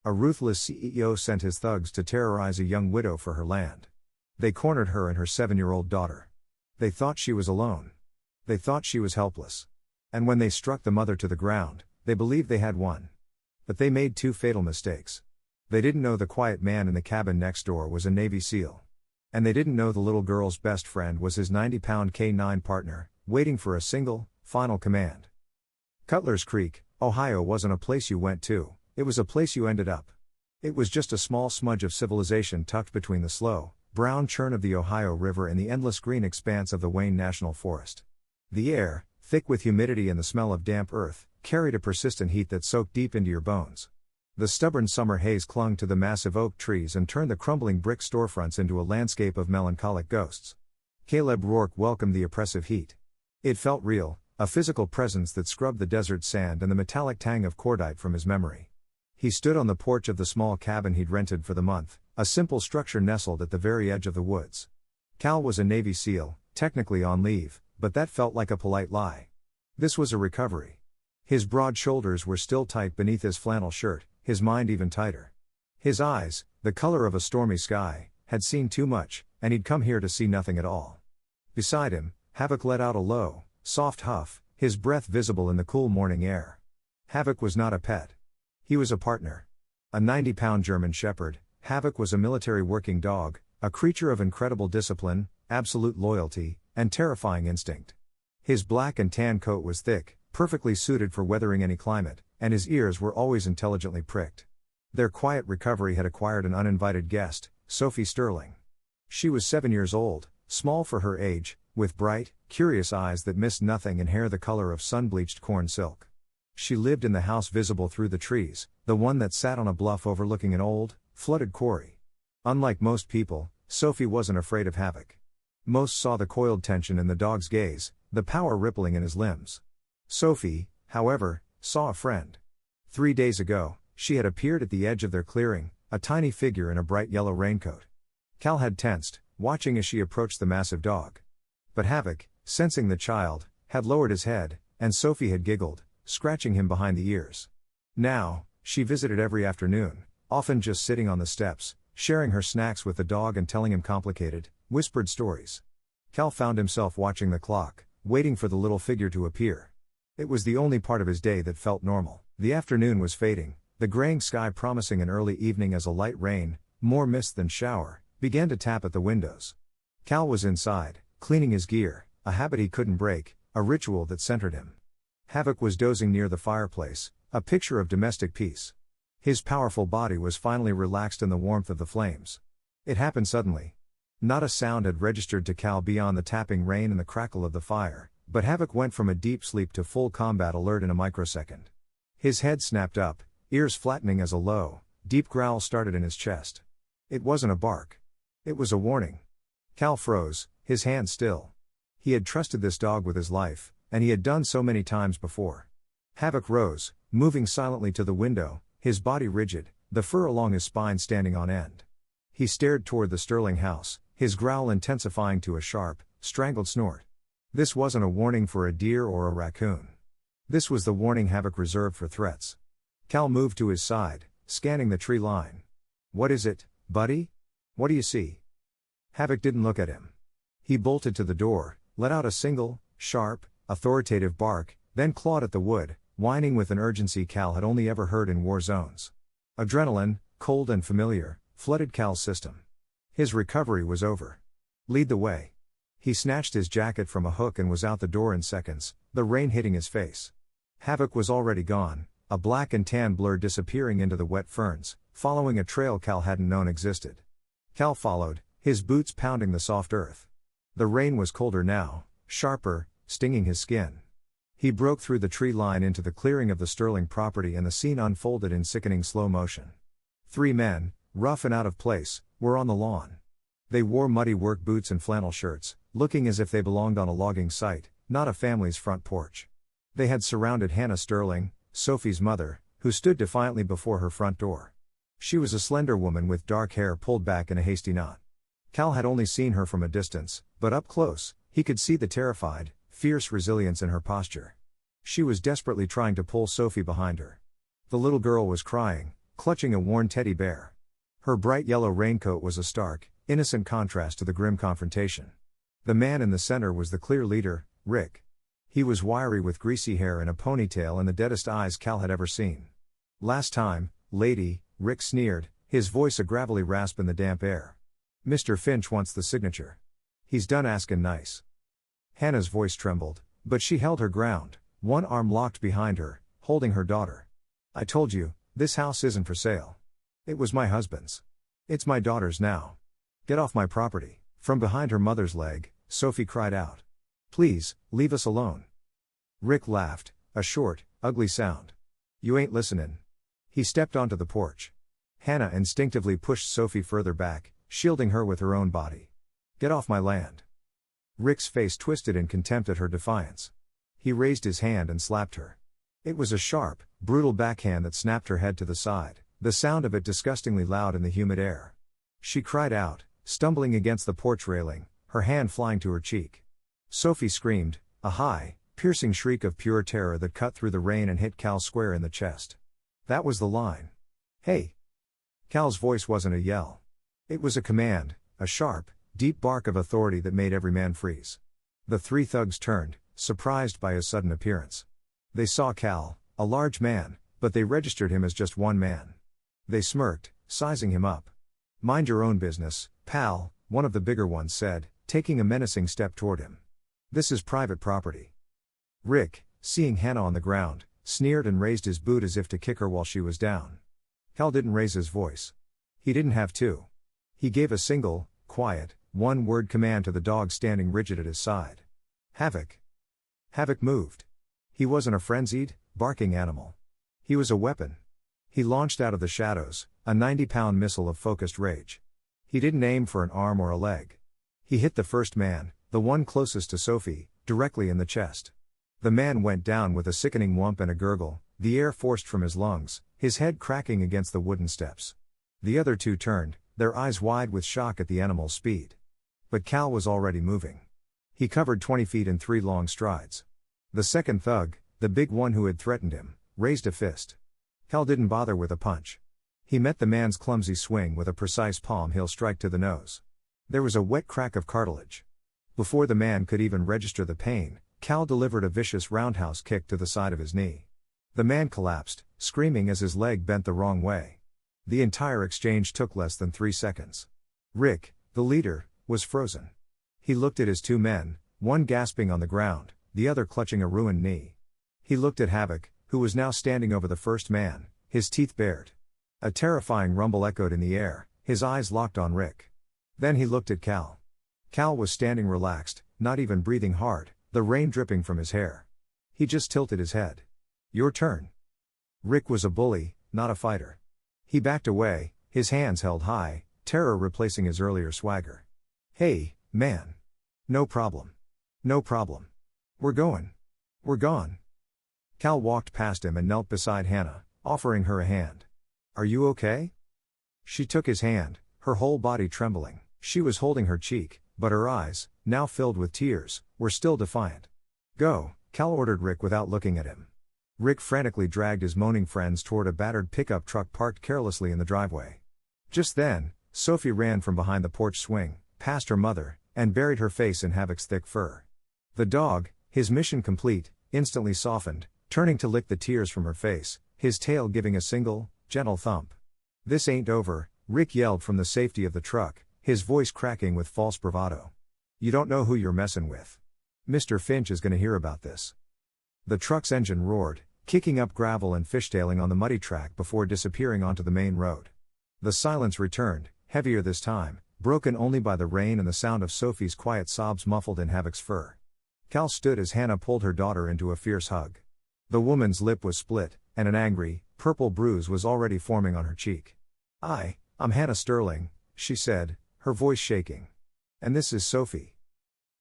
A ruthless CEO sent his thugs to terrorize a young widow for her land. They cornered her and her 7-year-old daughter. They thought she was alone. They thought she was helpless. And when they struck the mother to the ground, they believed they had won. But they made 2 fatal mistakes. They didn't know the quiet man in the cabin next door was a Navy SEAL. And they didn't know the little girl's best friend was his 90-pound K-9 partner, waiting for a single, final command. Cutler's Creek, Ohio wasn't a place you went to, it was a place you ended up. It was just a small smudge of civilization tucked between the slow, brown churn of the Ohio River and the endless green expanse of the Wayne National Forest. The air, thick with humidity and the smell of damp earth, carried a persistent heat that soaked deep into your bones. The stubborn summer haze clung to the massive oak trees and turned the crumbling brick storefronts into a landscape of melancholic ghosts. Caleb Rourke welcomed the oppressive heat. It felt real, a physical presence that scrubbed the desert sand and the metallic tang of cordite from his memory. He stood on the porch of the small cabin he'd rented for the month, a simple structure nestled at the very edge of the woods. Cal was a Navy SEAL, technically on leave, but that felt like a polite lie. This was a recovery. His broad shoulders were still tight beneath his flannel shirt, his mind even tighter. His eyes, the color of a stormy sky, had seen too much, and he'd come here to see nothing at all. Beside him, Havoc let out a low, soft huff, his breath visible in the cool morning air. Havoc was not a pet. He was a partner. A 90-pound German Shepherd, Havoc was a military working dog, a creature of incredible discipline, absolute loyalty, and terrifying instinct. His black and tan coat was thick, perfectly suited for weathering any climate, and his ears were always intelligently pricked. Their quiet recovery had acquired an uninvited guest, Sophie Sterling. She was 7 years old, small for her age, with bright, curious eyes that missed nothing and hair the color of sun-bleached corn silk. She lived in the house visible through the trees, the one that sat on a bluff overlooking an old, flooded quarry. Unlike most people, Sophie wasn't afraid of Havoc. Most saw the coiled tension in the dog's gaze, the power rippling in his limbs. Sophie, however, saw a friend. 3 days ago, she had appeared at the edge of their clearing, a tiny figure in a bright yellow raincoat. Cal had tensed, watching as she approached the massive dog. But Havoc, sensing the child, had lowered his head, and Sophie had giggled, scratching him behind the ears. Now, she visited every afternoon, often just sitting on the steps, sharing her snacks with the dog and telling him complicated, whispered stories. Cal found himself watching the clock, waiting for the little figure to appear. It was the only part of his day that felt normal. The afternoon was fading, the graying sky promising an early evening as a light rain, more mist than shower, began to tap at the windows. Cal was inside, cleaning his gear, a habit he couldn't break, a ritual that centered him. Havoc was dozing near the fireplace, a picture of domestic peace. His powerful body was finally relaxed in the warmth of the flames. It happened suddenly. Not a sound had registered to Cal beyond the tapping rain and the crackle of the fire, but Havoc went from a deep sleep to full combat alert in a microsecond. His head snapped up, ears flattening as a low, deep growl started in his chest. It wasn't a bark. It was a warning. Cal froze, his hand still. He had trusted this dog with his life, and he had done so many times before. Havoc rose, moving silently to the window, his body rigid, the fur along his spine standing on end. He stared toward the Sterling house, his growl intensifying to a sharp, strangled snort. This wasn't a warning for a deer or a raccoon. This was the warning Havoc reserved for threats. Cal moved to his side, scanning the tree line. "What is it, buddy? What do you see?" Havoc didn't look at him. He bolted to the door, let out a single, sharp, authoritative bark, then clawed at the wood, whining with an urgency Cal had only ever heard in war zones. Adrenaline, cold and familiar, flooded Cal's system. His recovery was over. "Lead the way." He snatched his jacket from a hook and was out the door in seconds, the rain hitting his face. Havoc was already gone, a black and tan blur disappearing into the wet ferns, following a trail Cal hadn't known existed. Cal followed, his boots pounding the soft earth. The rain was colder now, sharper, stinging his skin. He broke through the tree line into the clearing of the Sterling property and the scene unfolded in sickening slow motion. 3 men, rough and out of place, were on the lawn. They wore muddy work boots and flannel shirts, looking as if they belonged on a logging site, not a family's front porch. They had surrounded Hannah Sterling, Sophie's mother, who stood defiantly before her front door. She was a slender woman with dark hair pulled back in a hasty knot. Cal had only seen her from a distance, but up close, he could see the terrified, fierce resilience in her posture. She was desperately trying to pull Sophie behind her. The little girl was crying, clutching a worn teddy bear. Her bright yellow raincoat was a stark, innocent contrast to the grim confrontation. The man in the center was the clear leader, Rick. He was wiry with greasy hair and a ponytail and the deadest eyes Cal had ever seen. "Last time, lady," Rick sneered, his voice a gravelly rasp in the damp air. "Mr. Finch wants the signature. He's done askin' nice." Hannah's voice trembled, but she held her ground, one arm locked behind her, holding her daughter. "I told you, this house isn't for sale. It was my husband's. It's my daughter's now. Get off my property." From behind her mother's leg, Sophie cried out. "Please, leave us alone." Rick laughed, a short, ugly sound. "You ain't listenin'." He stepped onto the porch. Hannah instinctively pushed Sophie further back, shielding her with her own body. "Get off my land." Rick's face twisted in contempt at her defiance. He raised his hand and slapped her. It was a sharp, brutal backhand that snapped her head to the side, the sound of it disgustingly loud in the humid air. She cried out, stumbling against the porch railing, her hand flying to her cheek. Sophie screamed, a high, piercing shriek of pure terror that cut through the rain and hit Cal square in the chest. That was the line. "Hey!" Cal's voice wasn't a yell. It was a command, a sharp, deep bark of authority that made every man freeze. The three thugs turned, surprised by his sudden appearance. They saw Cal, a large man, but they registered him as just one man. They smirked, sizing him up. "Mind your own business, pal," one of the bigger ones said, taking a menacing step toward him. "This is private property." Rick, seeing Hannah on the ground, sneered and raised his boot as if to kick her while she was down. Cal didn't raise his voice. He didn't have to. He gave a single, quiet, one-word command to the dog standing rigid at his side. "Havoc." Havoc moved. He wasn't a frenzied, barking animal. He was a weapon. He launched out of the shadows, a 90-pound missile of focused rage. He didn't aim for an arm or a leg. He hit the first man, the one closest to Sophie, directly in the chest. The man went down with a sickening whump and a gurgle, the air forced from his lungs, his head cracking against the wooden steps. The other two turned, their eyes wide with shock at the animal's speed. But Cal was already moving. He covered 20 feet in 3 long strides. The second thug, the big one who had threatened him, raised a fist. Cal didn't bother with a punch. He met the man's clumsy swing with a precise palm heel strike to the nose. There was a wet crack of cartilage. Before the man could even register the pain, Cal delivered a vicious roundhouse kick to the side of his knee. The man collapsed, screaming as his leg bent the wrong way. The entire exchange took less than 3 seconds. Rick, the leader, was frozen. He looked at his two men, one gasping on the ground, the other clutching a ruined knee. He looked at Havoc, who was now standing over the first man, his teeth bared. A terrifying rumble echoed in the air, his eyes locked on Rick. Then he looked at Cal. Cal was standing relaxed, not even breathing hard, the rain dripping from his hair. He just tilted his head. "Your turn." Rick was a bully, not a fighter. He backed away, his hands held high, terror replacing his earlier swagger. "Hey, man. No problem. No problem. We're going. We're gone." Cal walked past him and knelt beside Hannah, offering her a hand. "Are you okay?" She took his hand, her whole body trembling. She was holding her cheek, but her eyes, now filled with tears, were still defiant. "Go," Cal ordered Rick without looking at him. Rick frantically dragged his moaning friends toward a battered pickup truck parked carelessly in the driveway. Just then, Sophie ran from behind the porch swing, past her mother, and buried her face in Havoc's thick fur. The dog, his mission complete, instantly softened, turning to lick the tears from her face, his tail giving a single, gentle thump. "This ain't over," Rick yelled from the safety of the truck, his voice cracking with false bravado. "You don't know who you're messin' with. Mr. Finch is gonna hear about this." The truck's engine roared, kicking up gravel and fishtailing on the muddy track before disappearing onto the main road. The silence returned, heavier this time, broken only by the rain and the sound of Sophie's quiet sobs muffled in Havoc's fur. Cal stood as Hannah pulled her daughter into a fierce hug. The woman's lip was split, and an angry, purple bruise was already forming on her cheek. I'm Hannah Sterling," she said, her voice shaking. "And this is Sophie."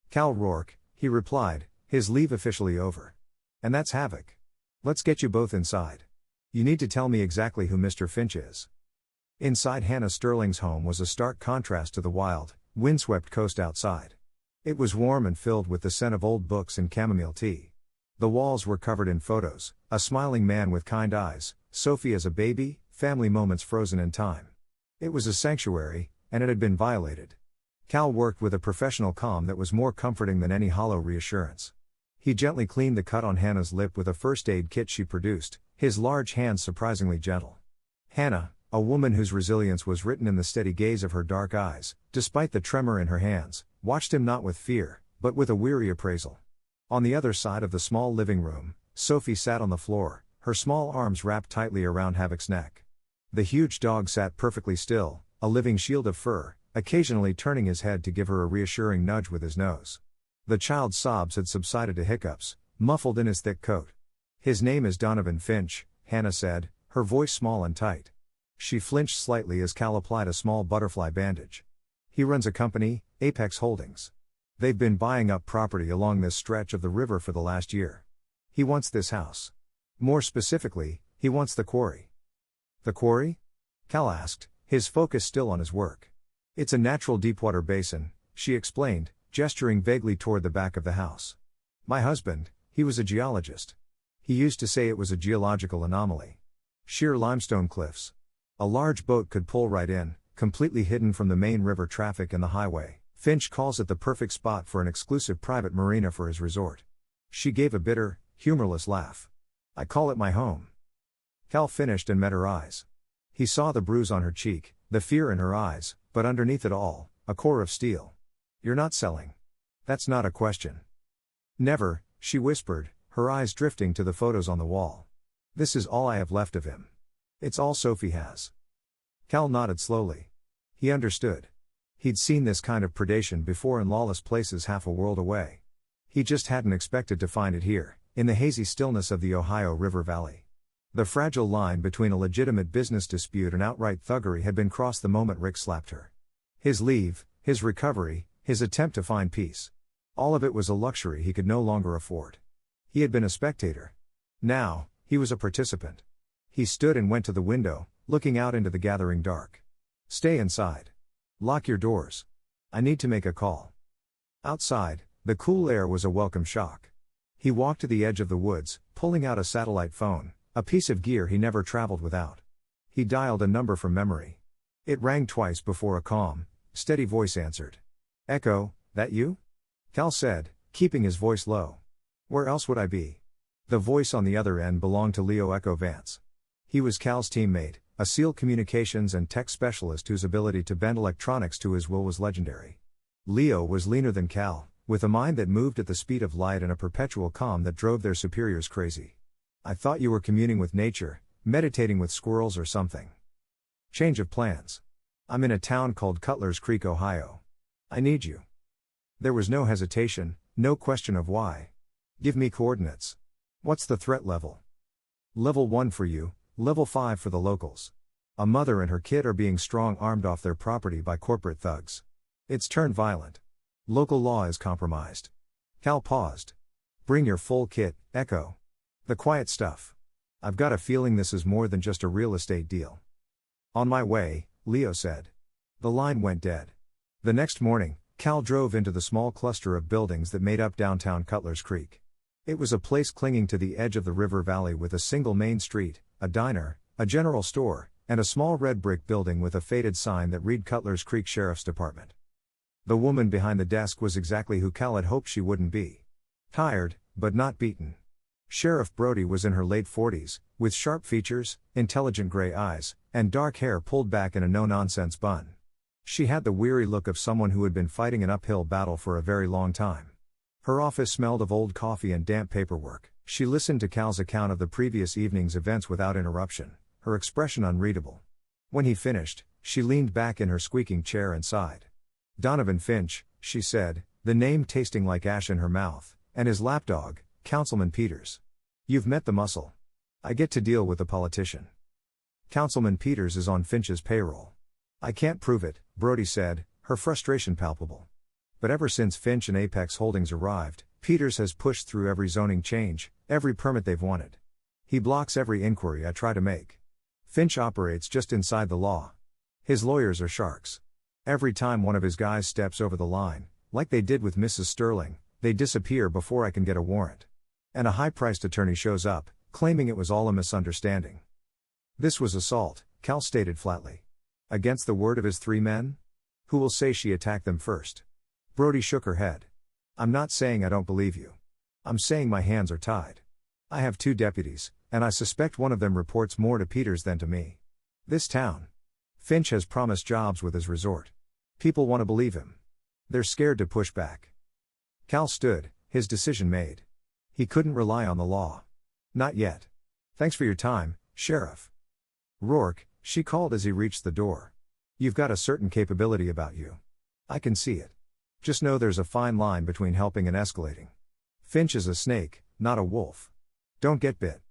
"Cal Rourke," he replied, his leave officially over. "And that's Havoc. Let's get you both inside. You need to tell me exactly who Mr. Finch is." Inside Hannah Sterling's home was a stark contrast to the wild, windswept coast outside. It was warm and filled with the scent of old books and chamomile tea. The walls were covered in photos, a smiling man with kind eyes, Sophie as a baby, family moments frozen in time. It was a sanctuary, and it had been violated. Cal worked with a professional calm that was more comforting than any hollow reassurance. He gently cleaned the cut on Hannah's lip with a first aid kit she produced, his large hands surprisingly gentle. Hannah, a woman whose resilience was written in the steady gaze of her dark eyes, despite the tremor in her hands, watched him not with fear, but with a weary appraisal. On the other side of the small living room, Sophie sat on the floor, her small arms wrapped tightly around Havoc's neck. The huge dog sat perfectly still, a living shield of fur, occasionally turning his head to give her a reassuring nudge with his nose. The child's sobs had subsided to hiccups, muffled in his thick coat. "His name is Donovan Finch," Hannah said, her voice small and tight. She flinched slightly as Cal applied a small butterfly bandage. "He runs a company, Apex Holdings. They've been buying up property along this stretch of the river for the last year. He wants this house. More specifically, he wants the quarry." "The quarry?" Cal asked, his focus still on his work. "It's a natural deepwater basin," she explained, gesturing vaguely toward the back of the house. "My husband, he was a geologist. He used to say it was a geological anomaly. Sheer limestone cliffs. A large boat could pull right in, completely hidden from the main river traffic and the highway. Finch calls it the perfect spot for an exclusive private marina for his resort." She gave a bitter, humorless laugh. "I call it my home." Cal finished and met her eyes. He saw the bruise on her cheek, the fear in her eyes, but underneath it all, a core of steel. "You're not selling." "That's not a question." "Never," she whispered, her eyes drifting to the photos on the wall. "This is all I have left of him. It's all Sophie has." Cal nodded slowly. He understood. He'd seen this kind of predation before in lawless places half a world away. He just hadn't expected to find it here, in the hazy stillness of the Ohio River Valley. The fragile line between a legitimate business dispute and outright thuggery had been crossed the moment Rick slapped her. His leave, his recovery, his attempt to find peace. All of it was a luxury he could no longer afford. He had been a spectator. Now, he was a participant. He stood and went to the window, looking out into the gathering dark. "Stay inside. Lock your doors. I need to make a call." Outside, the cool air was a welcome shock. He walked to the edge of the woods, pulling out a satellite phone, a piece of gear he never traveled without. He dialed a number from memory. It rang twice before a calm, steady voice answered. "Echo, that you?" Cal said, keeping his voice low. "Where else would I be?" The voice on the other end belonged to Leo Echo Vance. He was Cal's teammate, a SEAL communications and tech specialist whose ability to bend electronics to his will was legendary. Leo was leaner than Cal, with a mind that moved at the speed of light and a perpetual calm that drove their superiors crazy. "I thought you were communing with nature, meditating with squirrels or something." "Change of plans. I'm in a town called Cutler's Creek, Ohio. I need you." There was no hesitation, no question of why. "Give me coordinates." "What's the threat level?" "Level 1 for you, level 5 for the locals. A mother and her kid are being strong-armed off their property by corporate thugs. It's turned violent. Local law is compromised." Cal paused. "Bring your full kit, Echo. The quiet stuff. I've got a feeling this is more than just a real estate deal." "On my way," Leo said. The line went dead. The next morning, Cal drove into the small cluster of buildings that made up downtown Cutler's Creek. It was a place clinging to the edge of the river valley with a single main street, a diner, a general store, and a small red brick building with a faded sign that read Cutler's Creek Sheriff's Department. The woman behind the desk was exactly who Cal had hoped she wouldn't be. Tired, but not beaten. Sheriff Brody was in her late 40s, with sharp features, intelligent gray eyes, and dark hair pulled back in a no-nonsense bun. She had the weary look of someone who had been fighting an uphill battle for a very long time. Her office smelled of old coffee and damp paperwork. She listened to Cal's account of the previous evening's events without interruption, her expression unreadable. When he finished, she leaned back in her squeaking chair and sighed. "Donovan Finch," she said, the name tasting like ash in her mouth, "and his lapdog, Councilman Peters. You've met the muscle. I get to deal with the politician. Councilman Peters is on Finch's payroll." "I can't prove it," Brody said, her frustration palpable. "But ever since Finch and Apex Holdings arrived, Peters has pushed through every zoning change, every permit they've wanted. He blocks every inquiry I try to make. Finch operates just inside the law. His lawyers are sharks. Every time one of his guys steps over the line, like they did with Mrs. Sterling, they disappear before I can get a warrant. And a high-priced attorney shows up, claiming it was all a misunderstanding." This was assault, Cal stated flatly. Against the word of his 3 men? Who will say she attacked them first? Brody shook her head. I'm not saying I don't believe you. I'm saying my hands are tied. I have 2 deputies, and I suspect one of them reports more to Peters than to me. This town. Finch has promised jobs with his resort. People want to believe him. They're scared to push back. Cal stood, his decision made. He couldn't rely on the law. Not yet. Thanks for your time, Sheriff. Rourke, she called as he reached the door. You've got a certain capability about you. I can see it. Just know there's a fine line between helping and escalating. Finch is a snake, not a wolf. Don't get bit.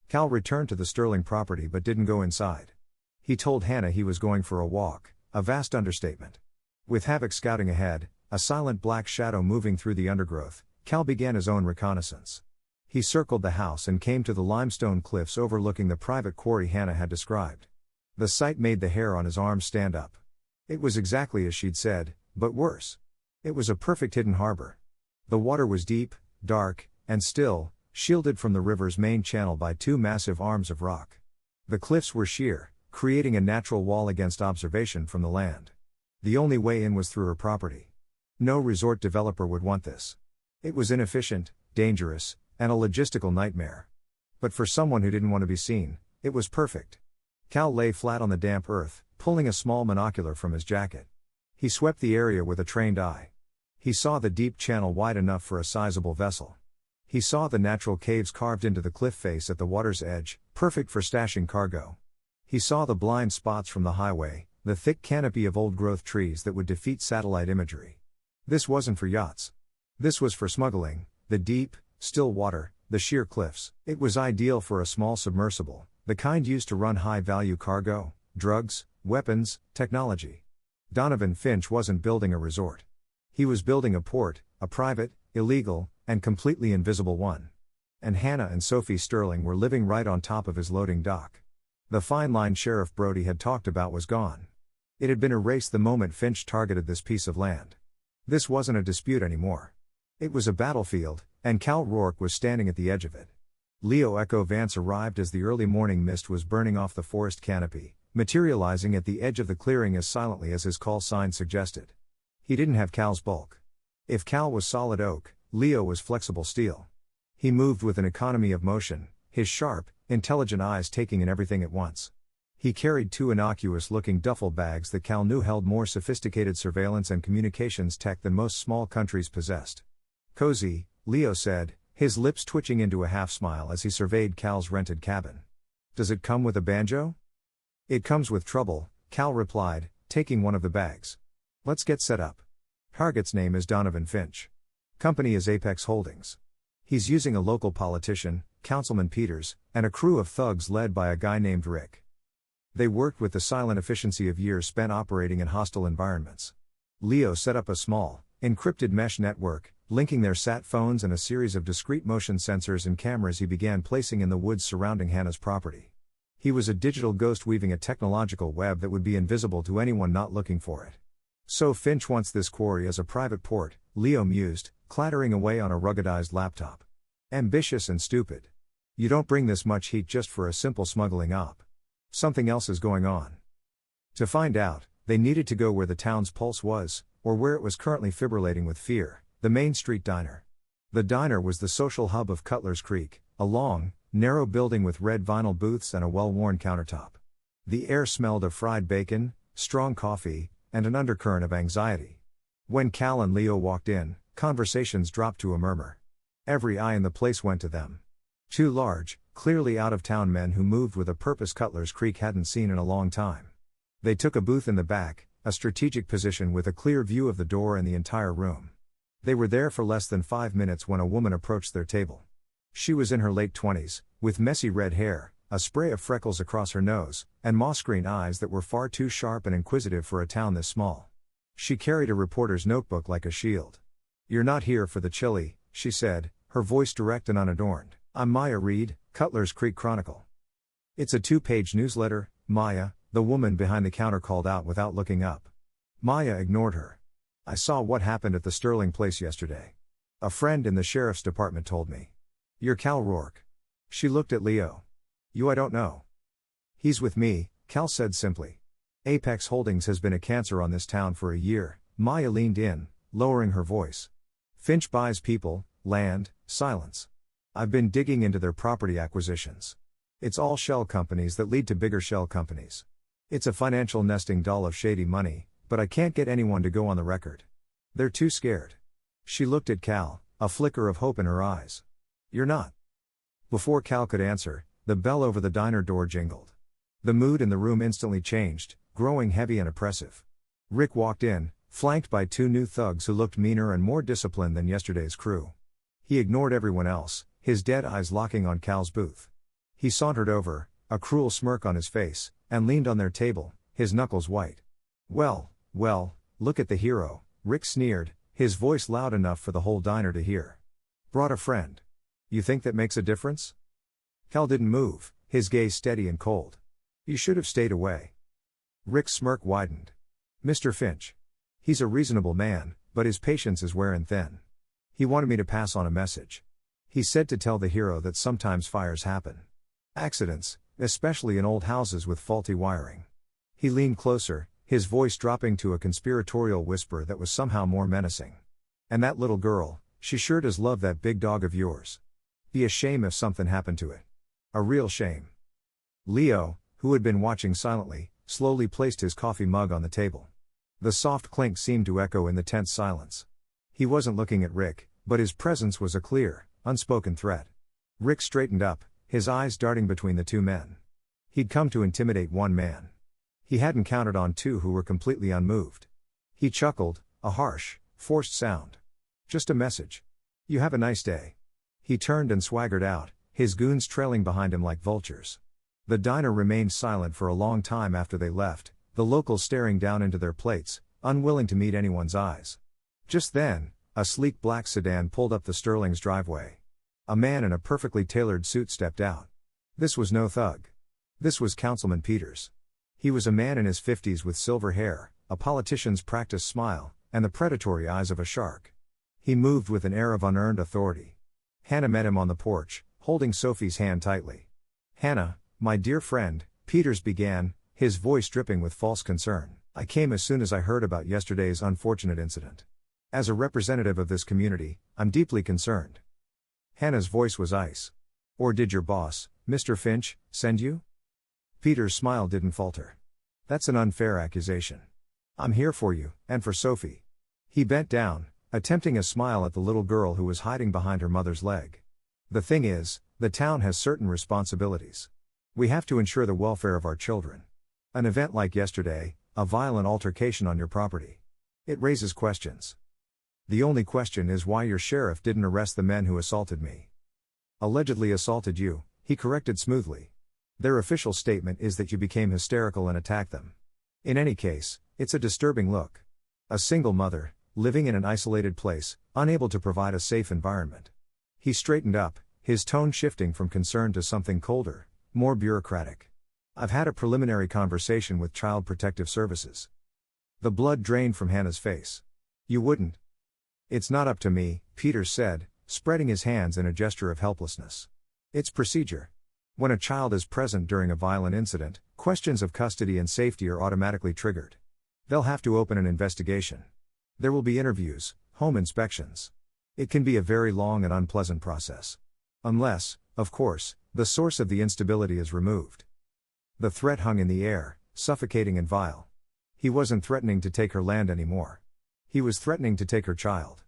Cal returned to the Sterling property but didn't go inside. He told Hannah he was going for a walk, a vast understatement. With Havoc scouting ahead, a silent black shadow moving through the undergrowth, Cal began his own reconnaissance. He circled the house and came to the limestone cliffs overlooking the private quarry Hannah had described. The sight made the hair on his arms stand up. It was exactly as she'd said, but worse. It was a perfect hidden harbor. The water was deep, dark, and still, shielded from the river's main channel by 2 massive arms of rock. The cliffs were sheer, creating a natural wall against observation from the land. The only way in was through her property. No resort developer would want this. It was inefficient, dangerous, and a logistical nightmare. But for someone who didn't want to be seen, it was perfect. Cal lay flat on the damp earth, pulling a small monocular from his jacket. He swept the area with a trained eye. He saw the deep channel wide enough for a sizable vessel. He saw the natural caves carved into the cliff face at the water's edge, perfect for stashing cargo. He saw the blind spots from the highway, the thick canopy of old-growth trees that would defeat satellite imagery. This wasn't for yachts. This was for smuggling, the deep, still water, the sheer cliffs. It was ideal for a small submersible, the kind used to run high-value cargo, drugs, weapons, technology. Donovan Finch wasn't building a resort. He was building a port, a private, illegal, and completely invisible one. And Hannah and Sophie Sterling were living right on top of his loading dock. The fine line Sheriff Brody had talked about was gone. It had been erased the moment Finch targeted this piece of land. This wasn't a dispute anymore. It was a battlefield, and Cal Rourke was standing at the edge of it. Leo Echo Vance arrived as the early morning mist was burning off the forest canopy, materializing at the edge of the clearing as silently as his call sign suggested. He didn't have Cal's bulk. If Cal was solid oak, Leo was flexible steel. He moved with an economy of motion, his sharp, intelligent eyes taking in everything at once. He carried 2 innocuous-looking duffel bags that Cal knew held more sophisticated surveillance and communications tech than most small countries possessed. Cozy, Leo said, his lips twitching into a half-smile as he surveyed Cal's rented cabin. Does it come with a banjo? It comes with trouble, Cal replied, taking one of the bags. Let's get set up. Target's name is Donovan Finch. Company is Apex Holdings. He's using a local politician, Councilman Peters, and a crew of thugs led by a guy named Rick. They worked with the silent efficiency of years spent operating in hostile environments. Leo set up a small, encrypted mesh network, linking their sat phones and a series of discrete motion sensors and cameras he began placing in the woods surrounding Hannah's property. He was a digital ghost weaving a technological web that would be invisible to anyone not looking for it. So Finch wants this quarry as a private port, Leo mused, clattering away on a ruggedized laptop. Ambitious and stupid. You don't bring this much heat just for a simple smuggling op. Something else is going on. To find out, they needed to go where the town's pulse was, or where it was currently fibrillating with fear, the Main Street Diner. The diner was the social hub of Cutler's Creek, a long, narrow building with red vinyl booths and a well-worn countertop. The air smelled of fried bacon, strong coffee, and an undercurrent of anxiety. When Cal and Leo walked in, conversations dropped to a murmur. Every eye in the place went to them. 2 large, clearly out-of-town men who moved with a purpose Cutler's Creek hadn't seen in a long time. They took a booth in the back, a strategic position with a clear view of the door and the entire room. They were there for less than 5 minutes when a woman approached their table. She was in her late 20s, with messy red hair, a spray of freckles across her nose, and moss-green eyes that were far too sharp and inquisitive for a town this small. She carried a reporter's notebook like a shield. "You're not here for the chili," she said, her voice direct and unadorned. "I'm Maya Reed, Cutler's Creek Chronicle." "It's a 2-page newsletter, Maya," the woman behind the counter called out without looking up. Maya ignored her. "I saw what happened at the Sterling place yesterday. A friend in the sheriff's department told me. You're Cal Rourke." She looked at Leo. "You I don't know." He's with me, Cal said simply. Apex Holdings has been a cancer on this town for a year. Maya leaned in, lowering her voice. Finch buys people, land, silence. I've been digging into their property acquisitions. It's all shell companies that lead to bigger shell companies. It's a financial nesting doll of shady money, but I can't get anyone to go on the record. They're too scared. She looked at Cal, a flicker of hope in her eyes. You're not. Before Cal could answer, the bell over the diner door jingled. The mood in the room instantly changed, growing heavy and oppressive. Rick walked in, flanked by two new thugs who looked meaner and more disciplined than yesterday's crew. He ignored everyone else, his dead eyes locking on Cal's booth. He sauntered over, a cruel smirk on his face, and leaned on their table, his knuckles white. Well, look at the hero, Rick sneered, his voice loud enough for the whole diner to hear. Brought a friend. You think that makes a difference? Cal didn't move, his gaze steady and cold. You should have stayed away. Rick's smirk widened. Mr. Finch. He's a reasonable man, but his patience is wearing thin. He wanted me to pass on a message. He said to tell the hero that sometimes fires happen. Accidents, especially in old houses with faulty wiring. He leaned closer, his voice dropping to a conspiratorial whisper that was somehow more menacing. And that little girl, she sure does love that big dog of yours. Be a shame if something happened to it. A real shame. Leo, who had been watching silently, slowly placed his coffee mug on the table. The soft clink seemed to echo in the tense silence. He wasn't looking at Rick, but his presence was a clear, unspoken threat. Rick straightened up, his eyes darting between the two men. He'd come to intimidate one man. He hadn't counted on two who were completely unmoved. He chuckled, a harsh, forced sound. Just a message. You have a nice day. He turned and swaggered out, his goons trailing behind him like vultures. The diner remained silent for a long time after they left, the locals staring down into their plates, unwilling to meet anyone's eyes. Just then, a sleek black sedan pulled up the Sterling's driveway. A man in a perfectly tailored suit stepped out. This was no thug. This was Councilman Peters. He was a man in his 50s with silver hair, a politician's practiced smile, and the predatory eyes of a shark. He moved with an air of unearned authority. Hannah met him on the porch, holding Sophie's hand tightly. Hannah, my dear friend, Peters began, his voice dripping with false concern. I came as soon as I heard about yesterday's unfortunate incident. As a representative of this community, I'm deeply concerned. Hannah's voice was ice. Or did your boss, Mr. Finch, send you? Peter's smile didn't falter. That's an unfair accusation. I'm here for you, and for Sophie. He bent down, attempting a smile at the little girl who was hiding behind her mother's leg. The thing is, the town has certain responsibilities. We have to ensure the welfare of our children. An event like yesterday, a violent altercation on your property. It raises questions. The only question is why your sheriff didn't arrest the men who assaulted me. Allegedly assaulted you, he corrected smoothly. Their official statement is that you became hysterical and attacked them. In any case, it's a disturbing look. A single mother, living in an isolated place, unable to provide a safe environment. He straightened up, his tone shifting from concern to something colder, more bureaucratic. I've had a preliminary conversation with Child Protective Services. The blood drained from Hannah's face. You wouldn't. It's not up to me, Peters said, spreading his hands in a gesture of helplessness. It's procedure. When a child is present during a violent incident, questions of custody and safety are automatically triggered. They'll have to open an investigation. There will be interviews, home inspections. It can be a very long and unpleasant process. Unless, of course, the source of the instability is removed. The threat hung in the air, suffocating and vile. He wasn't threatening to take her land anymore. He was threatening to take her child.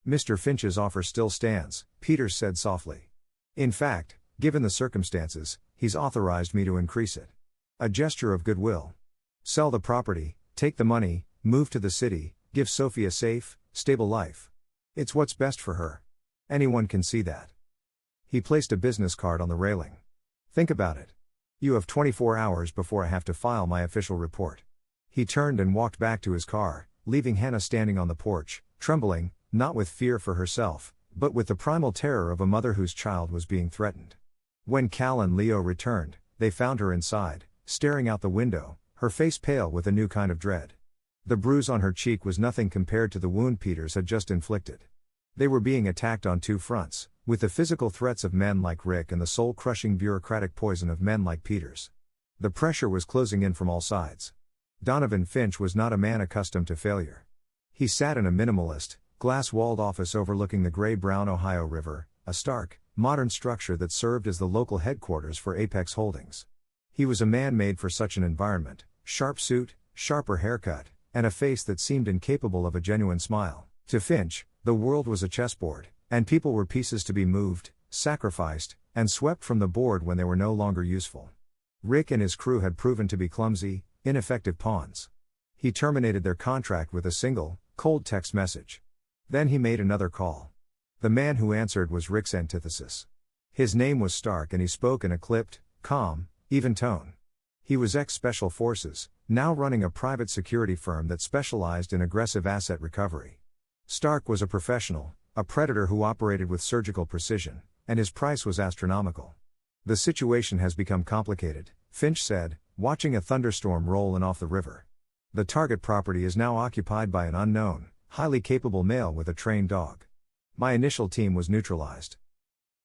Mr. Finch's offer still stands, Peters said softly. In fact, given the circumstances, he's authorized me to increase it. A gesture of goodwill. Sell the property, take the money, move to the city, give Sophie a safe, stable life. It's what's best for her. Anyone can see that. He placed a business card on the railing. Think about it. You have 24 hours before I have to file my official report. He turned and walked back to his car, leaving Hannah standing on the porch, trembling, not with fear for herself, but with the primal terror of a mother whose child was being threatened. When Cal and Leo returned, they found her inside, staring out the window, her face pale with a new kind of dread. The bruise on her cheek was nothing compared to the wound Peters had just inflicted. They were being attacked on two fronts, with the physical threats of men like Rick and the soul-crushing bureaucratic poison of men like Peters. The pressure was closing in from all sides. Donovan Finch was not a man accustomed to failure. He sat in a minimalist, glass-walled office overlooking the gray-brown Ohio River, a stark, modern structure that served as the local headquarters for Apex Holdings. He was a man made for such an environment: sharp suit, sharper haircut, and a face that seemed incapable of a genuine smile. To Finch, the world was a chessboard, and people were pieces to be moved, sacrificed, and swept from the board when they were no longer useful. Rick and his crew had proven to be clumsy, ineffective pawns. He terminated their contract with a single, cold text message. Then he made another call. The man who answered was Rick's antithesis. His name was Stark and he spoke in a clipped, calm, even tone. He was ex-Special Forces, now running a private security firm that specialized in aggressive asset recovery. Stark was a professional, a predator who operated with surgical precision, and his price was astronomical. "The situation has become complicated," Finch said, watching a thunderstorm roll in off the river. "The target property is now occupied by an unknown, highly capable male with a trained dog. My initial team was neutralized."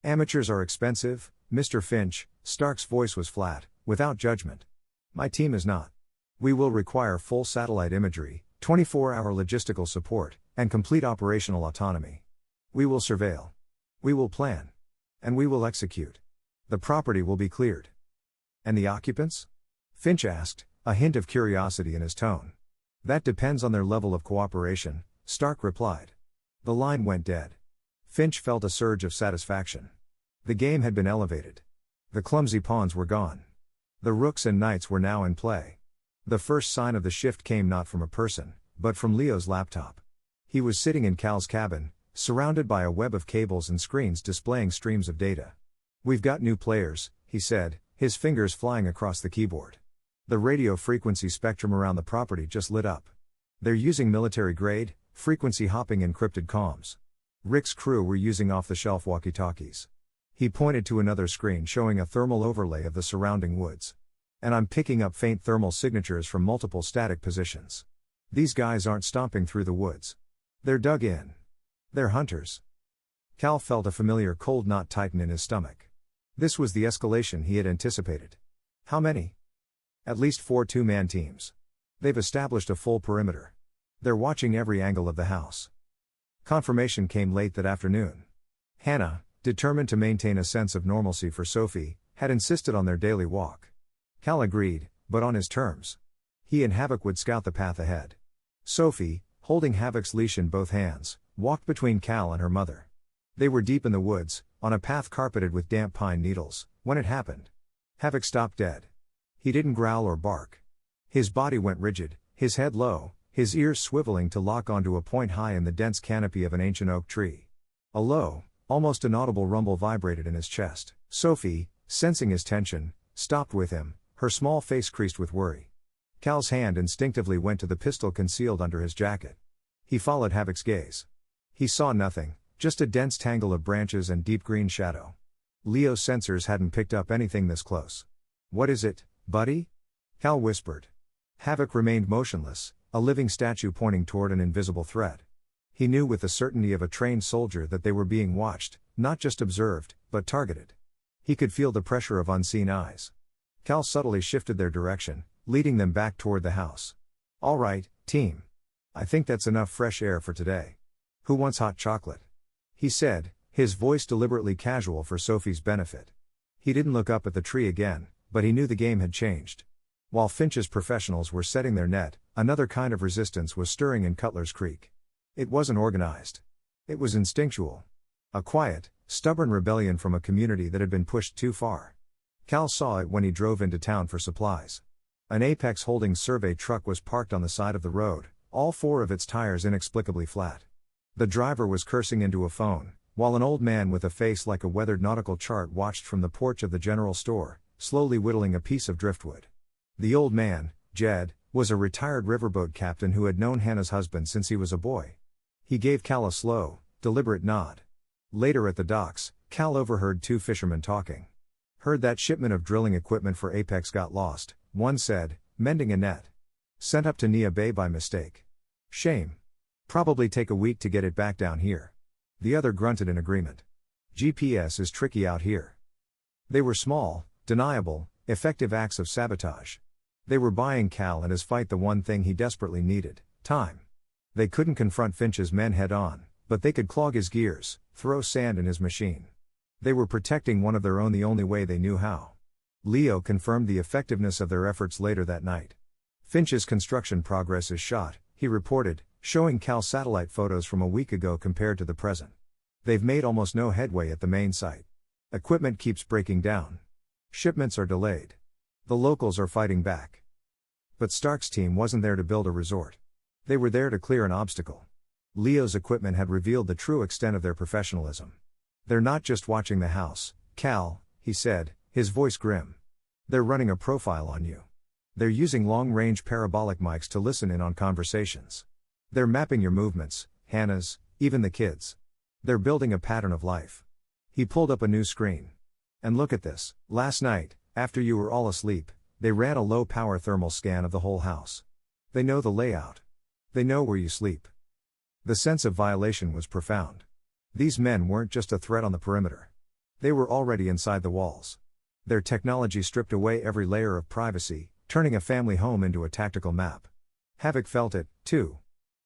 "Amateurs are expensive, Mr. Finch," Stark's voice was flat, without judgment. "My team is not. We will require full satellite imagery, 24-hour logistical support, and complete operational autonomy. We will surveil. We will plan. And we will execute. The property will be cleared." "And the occupants?" Finch asked, a hint of curiosity in his tone. "That depends on their level of cooperation," Stark replied. The line went dead. Finch felt a surge of satisfaction. The game had been elevated. The clumsy pawns were gone. The rooks and knights were now in play. The first sign of the shift came not from a person, but from Leo's laptop. He was sitting in Cal's cabin, surrounded by a web of cables and screens displaying streams of data. "We've got new players," he said, his fingers flying across the keyboard. The radio frequency spectrum around the property just lit up. "They're using military-grade, frequency-hopping encrypted comms. Rick's crew were using off-the-shelf walkie-talkies." He pointed to another screen showing a thermal overlay of the surrounding woods. "And I'm picking up faint thermal signatures from multiple static positions. These guys aren't stomping through the woods. They're dug in. They're hunters." Cal felt a familiar cold knot tighten in his stomach. This was the escalation he had anticipated. "How many?" "At least 4 two-man teams. They've established a full perimeter. They're watching every angle of the house." Confirmation came late that afternoon. Hannah, determined to maintain a sense of normalcy for Sophie, had insisted on their daily walk. Cal agreed, but on his terms. He and Havoc would scout the path ahead. Sophie, holding Havoc's leash in both hands, walked between Cal and her mother. They were deep in the woods, on a path carpeted with damp pine needles, when it happened. Havoc stopped dead. He didn't growl or bark. His body went rigid, his head low, his ears swiveling to lock onto a point high in the dense canopy of an ancient oak tree. A low, almost inaudible rumble vibrated in his chest. Sophie, sensing his tension, stopped with him, her small face creased with worry. Cal's hand instinctively went to the pistol concealed under his jacket. He followed Havoc's gaze. He saw nothing, just a dense tangle of branches and deep green shadow. Leo's sensors hadn't picked up anything this close. "What is it, buddy?" Cal whispered. Havoc remained motionless, a living statue pointing toward an invisible threat. He knew with the certainty of a trained soldier that they were being watched, not just observed, but targeted. He could feel the pressure of unseen eyes. Cal subtly shifted their direction, leading them back toward the house. "All right, team. I think that's enough fresh air for today. Who wants hot chocolate?" he said, his voice deliberately casual for Sophie's benefit. He didn't look up at the tree again, but he knew the game had changed. While Finch's professionals were setting their net, another kind of resistance was stirring in Cutler's Creek. It wasn't organized. It was instinctual. A quiet, stubborn rebellion from a community that had been pushed too far. Cal saw it when he drove into town for supplies. An Apex Holdings survey truck was parked on the side of the road, all 4 of its tires inexplicably flat. The driver was cursing into a phone, while an old man with a face like a weathered nautical chart watched from the porch of the general store, slowly whittling a piece of driftwood. The old man, Jed, was a retired riverboat captain who had known Hannah's husband since he was a boy. He gave Cal a slow, deliberate nod. Later at the docks, Cal overheard 2 fishermen talking. "Heard that shipment of drilling equipment for Apex got lost," one said, mending a net. "Sent up to Nia Bay by mistake. Shame. Probably take a week to get it back down here." The other grunted in agreement. "GPS is tricky out here." They were small, deniable, effective acts of sabotage. They were buying Cal and his fight the one thing he desperately needed: time. They couldn't confront Finch's men head on, but they could clog his gears, throw sand in his machine. They were protecting one of their own the only way they knew how. Leo confirmed the effectiveness of their efforts later that night. Finch's construction progress is shot, he reported, showing Cal satellite photos from a week ago compared to the present. They've made almost no headway at the main site. Equipment keeps breaking down. Shipments are delayed. The locals are fighting back. But Stark's team wasn't there to build a resort. They were there to clear an obstacle. Leo's equipment had revealed the true extent of their professionalism. They're not just watching the house, Cal, he said, his voice grim. They're running a profile on you. They're using long-range parabolic mics to listen in on conversations. They're mapping your movements, Hannah's, even the kids'. They're building a pattern of life. He pulled up a new screen. And look at this. Last night, after you were all asleep, they ran a low-power thermal scan of the whole house. They know the layout. They know where you sleep. The sense of violation was profound. These men weren't just a threat on the perimeter. They were already inside the walls. Their technology stripped away every layer of privacy, turning a family home into a tactical map. Havoc felt it, too.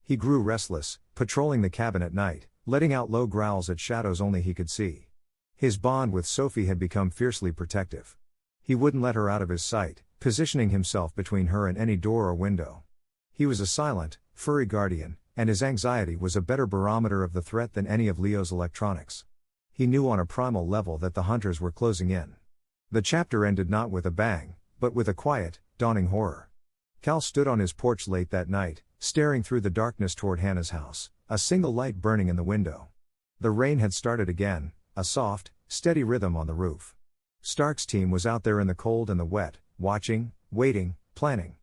He grew restless, patrolling the cabin at night, letting out low growls at shadows only he could see. His bond with Sophie had become fiercely protective. He wouldn't let her out of his sight, positioning himself between her and any door or window. He was a silent, furry guardian, and his anxiety was a better barometer of the threat than any of Leo's electronics. He knew on a primal level that the hunters were closing in. The chapter ended not with a bang, but with a quiet, dawning horror. Cal stood on his porch late that night, staring through the darkness toward Hannah's house, a single light burning in the window. The rain had started again, a soft, steady rhythm on the roof. Stark's team was out there in the cold and the wet, watching, waiting, planning.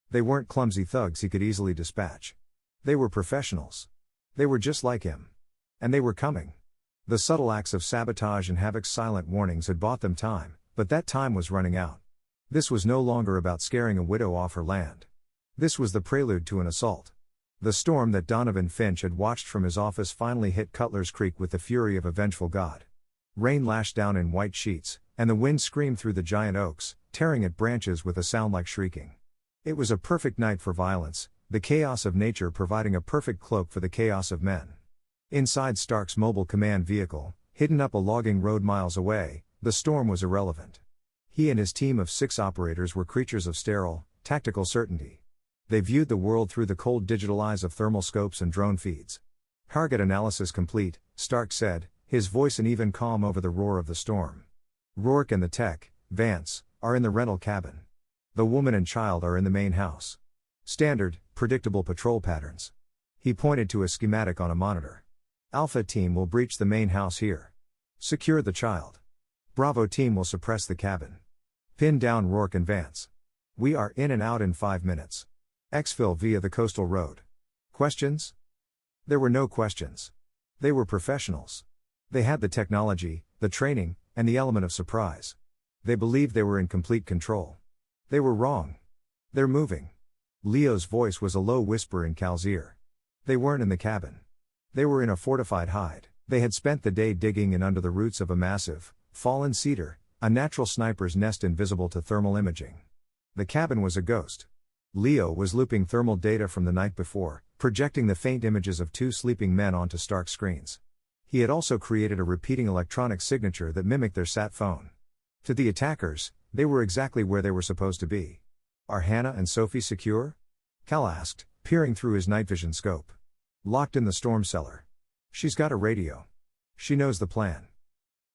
They weren't clumsy thugs he could easily dispatch. They were professionals. They were just like him. And they were coming. The subtle acts of sabotage and Havoc's silent warnings had bought them time, but that time was running out. This was no longer about scaring a widow off her land. This was the prelude to an assault. The storm that Donovan Finch had watched from his office finally hit Cutler's Creek with the fury of a vengeful god. Rain lashed down in white sheets, and the wind screamed through the giant oaks, tearing at branches with a sound like shrieking. It was a perfect night for violence, the chaos of nature providing a perfect cloak for the chaos of men. Inside Stark's mobile command vehicle, hidden up a logging road miles away, the storm was irrelevant. He and his team of 6 operators were creatures of sterile, tactical certainty. They viewed the world through the cold digital eyes of thermal scopes and drone feeds. Target analysis complete, Stark said, his voice an even calm over the roar of the storm. Rourke and the tech, Vance, are in the rental cabin. The woman and child are in the main house. Standard, predictable patrol patterns. He pointed to a schematic on a monitor. Alpha team will breach the main house here. Secure the child. Bravo team will suppress the cabin. Pin down Rourke and Vance. We are in and out in 5 minutes. Exfil via the coastal road. Questions? There were no questions. They were professionals. They had the technology, the training, and the element of surprise. They believed they were in complete control. They were wrong. They're moving. Leo's voice was a low whisper in Cal's ear. They weren't in the cabin. They were in a fortified hide. They had spent the day digging in under the roots of a massive, fallen cedar, a natural sniper's nest invisible to thermal imaging. The cabin was a ghost. Leo was looping thermal data from the night before, projecting the faint images of 2 sleeping men onto Stark's screens. He had also created a repeating electronic signature that mimicked their sat phone. To the attackers, they were exactly where they were supposed to be. Are Hannah and Sophie secure? Cal asked, peering through his night vision scope. Locked in the storm cellar. She's got a radio. She knows the plan.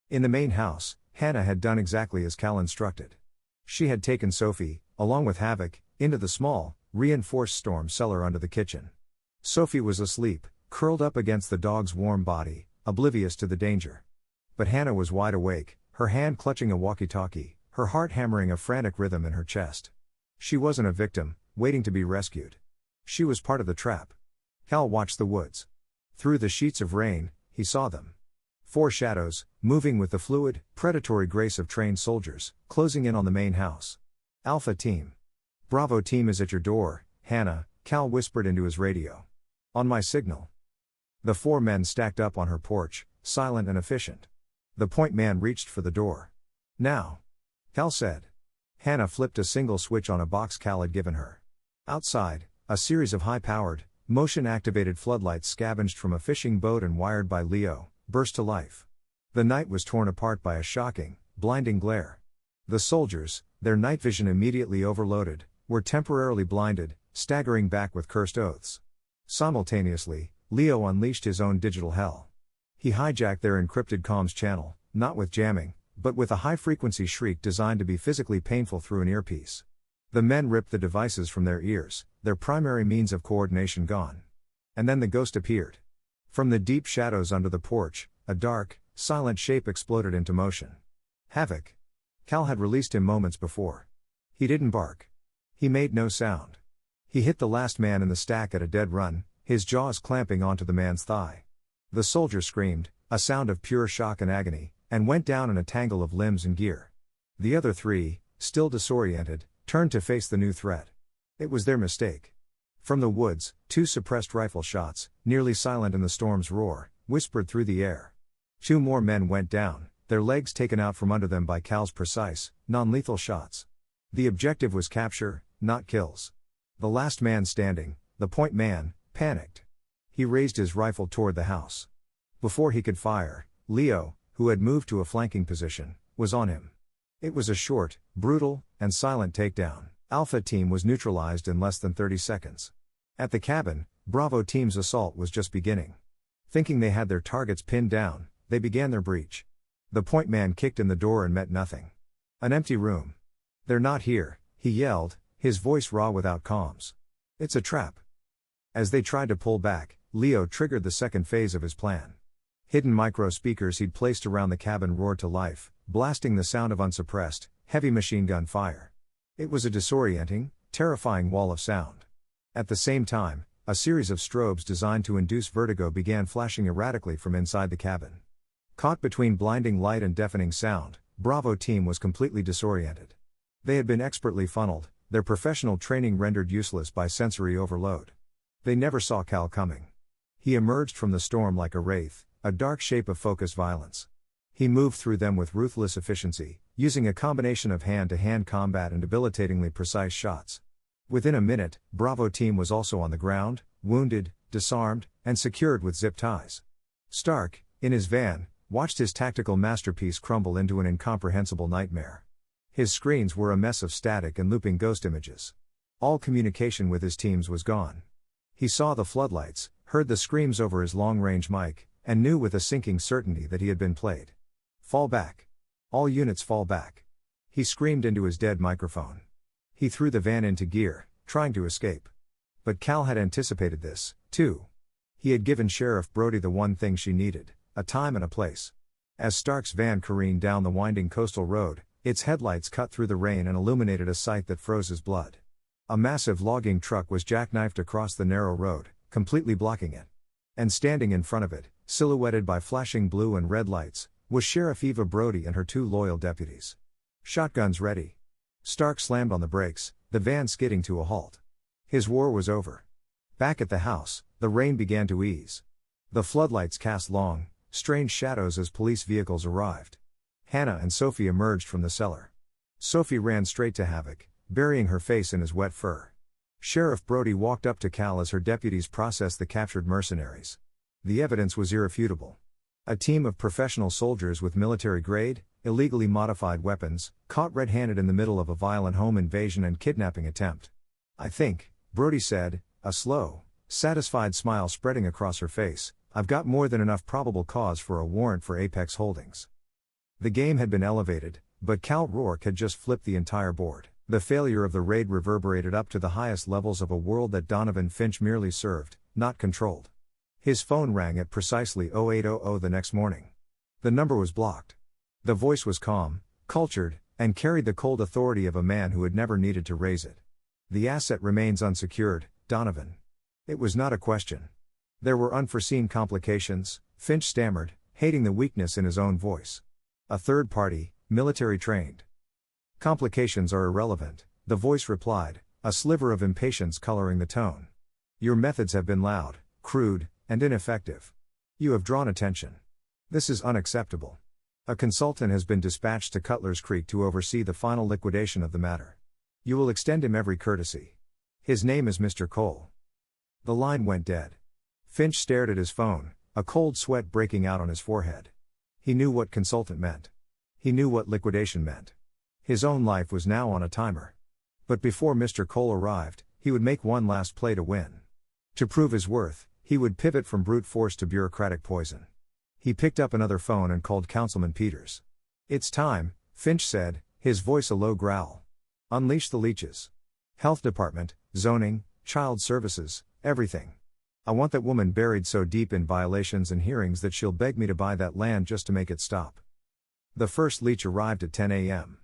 In the main house, Hannah had done exactly as Cal instructed. She had taken Sophie, along with Havoc, into the small, reinforced storm cellar under the kitchen. Sophie was asleep, curled up against the dog's warm body, oblivious to the danger. But Hannah was wide awake, her hand clutching a walkie-talkie, her heart hammering a frantic rhythm in her chest. She wasn't a victim, waiting to be rescued. She was part of the trap. Cal watched the woods. Through the sheets of rain, he saw them. 4 shadows, moving with the fluid, predatory grace of trained soldiers, closing in on the main house. Alpha team. Bravo team is at your door, Hannah, Cal whispered into his radio. On my signal. The 4 men stacked up on her porch, silent and efficient. The point man reached for the door. Now. Cal said. Hannah flipped a single switch on a box Cal had given her. Outside, a series of high-powered, motion-activated floodlights scavenged from a fishing boat and wired by Leo, burst to life. The night was torn apart by a shocking, blinding glare. The soldiers, their night vision immediately overloaded, were temporarily blinded, staggering back with cursed oaths. Simultaneously, Leo unleashed his own digital hell. He hijacked their encrypted comms channel, not with jamming, but with a high-frequency shriek designed to be physically painful through an earpiece. The men ripped the devices from their ears, their primary means of coordination gone. And then the ghost appeared. From the deep shadows under the porch, a dark, silent shape exploded into motion. Havoc. Cal had released him moments before. He didn't bark. He made no sound. He hit the last man in the stack at a dead run, his jaws clamping onto the man's thigh. The soldier screamed, a sound of pure shock and agony, and went down in a tangle of limbs and gear. The other three, still disoriented, turned to face the new threat. It was their mistake. From the woods, 2 suppressed rifle shots, nearly silent in the storm's roar, whispered through the air. 2 more men went down, their legs taken out from under them by Cal's precise, non-lethal shots. The objective was capture, not kills. The last man standing, the point man, panicked. He raised his rifle toward the house. Before he could fire, Leo, who had moved to a flanking position, was on him. It was a short, brutal, and silent takedown. Alpha Team was neutralized in less than 30 seconds. At the cabin, Bravo Team's assault was just beginning. Thinking they had their targets pinned down, they began their breach. The point man kicked in the door and met nothing. An empty room. "They're not here," he yelled, his voice raw without comms. "It's a trap." As they tried to pull back, Leo triggered the second phase of his plan. Hidden micro speakers he'd placed around the cabin roared to life, blasting the sound of unsuppressed, heavy machine gun fire. It was a disorienting, terrifying wall of sound. At the same time, a series of strobes designed to induce vertigo began flashing erratically from inside the cabin. Caught between blinding light and deafening sound, Bravo Team was completely disoriented. They had been expertly funneled, their professional training rendered useless by sensory overload. They never saw Cal coming. He emerged from the storm like a wraith, a dark shape of focused violence. He moved through them with ruthless efficiency, using a combination of hand-to-hand combat and debilitatingly precise shots. Within a minute, Bravo Team was also on the ground, wounded, disarmed, and secured with zip ties. Stark, in his van, watched his tactical masterpiece crumble into an incomprehensible nightmare. His screens were a mess of static and looping ghost images. All communication with his teams was gone. He saw the floodlights, heard the screams over his long-range mic, and knew with a sinking certainty that he had been played. "Fall back. All units fall back." He screamed into his dead microphone. He threw the van into gear, trying to escape. But Cal had anticipated this, too. He had given Sheriff Brody the one thing she needed, a time and a place. As Stark's van careened down the winding coastal road, its headlights cut through the rain and illuminated a sight that froze his blood. A massive logging truck was jackknifed across the narrow road, completely blocking it. And standing in front of it, silhouetted by flashing blue and red lights, was Sheriff Eva Brody and her 2 loyal deputies. Shotguns ready. Stark slammed on the brakes, the van skidding to a halt. His war was over. Back at the house, the rain began to ease. The floodlights cast long, strange shadows as police vehicles arrived. Hannah and Sophie emerged from the cellar. Sophie ran straight to Havoc, burying her face in his wet fur. Sheriff Brody walked up to Cal as her deputies processed the captured mercenaries. The evidence was irrefutable. A team of professional soldiers with military-grade, illegally modified weapons, caught red-handed in the middle of a violent home invasion and kidnapping attempt. "I think," Brody said, a slow, satisfied smile spreading across her face, "I've got more than enough probable cause for a warrant for Apex Holdings." The game had been elevated, but Cal Rourke had just flipped the entire board. The failure of the raid reverberated up to the highest levels of a world that Donovan Finch merely served, not controlled. His phone rang at precisely 0800 the next morning. The number was blocked. The voice was calm, cultured, and carried the cold authority of a man who had never needed to raise it. "The asset remains unsecured, Donovan." It was not a question. There were unforeseen complications, Finch stammered, hating the weakness in his own voice. "A third party, military trained." "Complications are irrelevant," the voice replied, a sliver of impatience coloring the tone. "Your methods have been loud, crude, and ineffective. You have drawn attention. This is unacceptable. A consultant has been dispatched to Cutler's Creek to oversee the final liquidation of the matter. You will extend him every courtesy. His name is Mr. Cole." The line went dead. Finch stared at his phone, a cold sweat breaking out on his forehead. He knew what consultant meant. He knew what liquidation meant. His own life was now on a timer. But before Mr. Cole arrived, he would make one last play to win. To prove his worth, he would pivot from brute force to bureaucratic poison. He picked up another phone and called Councilman Peters. "It's time," Finch said, his voice a low growl. "Unleash the leeches. Health Department, zoning, child services, everything. I want that woman buried so deep in violations and hearings that she'll beg me to buy that land just to make it stop." The first leech arrived at 10 a.m.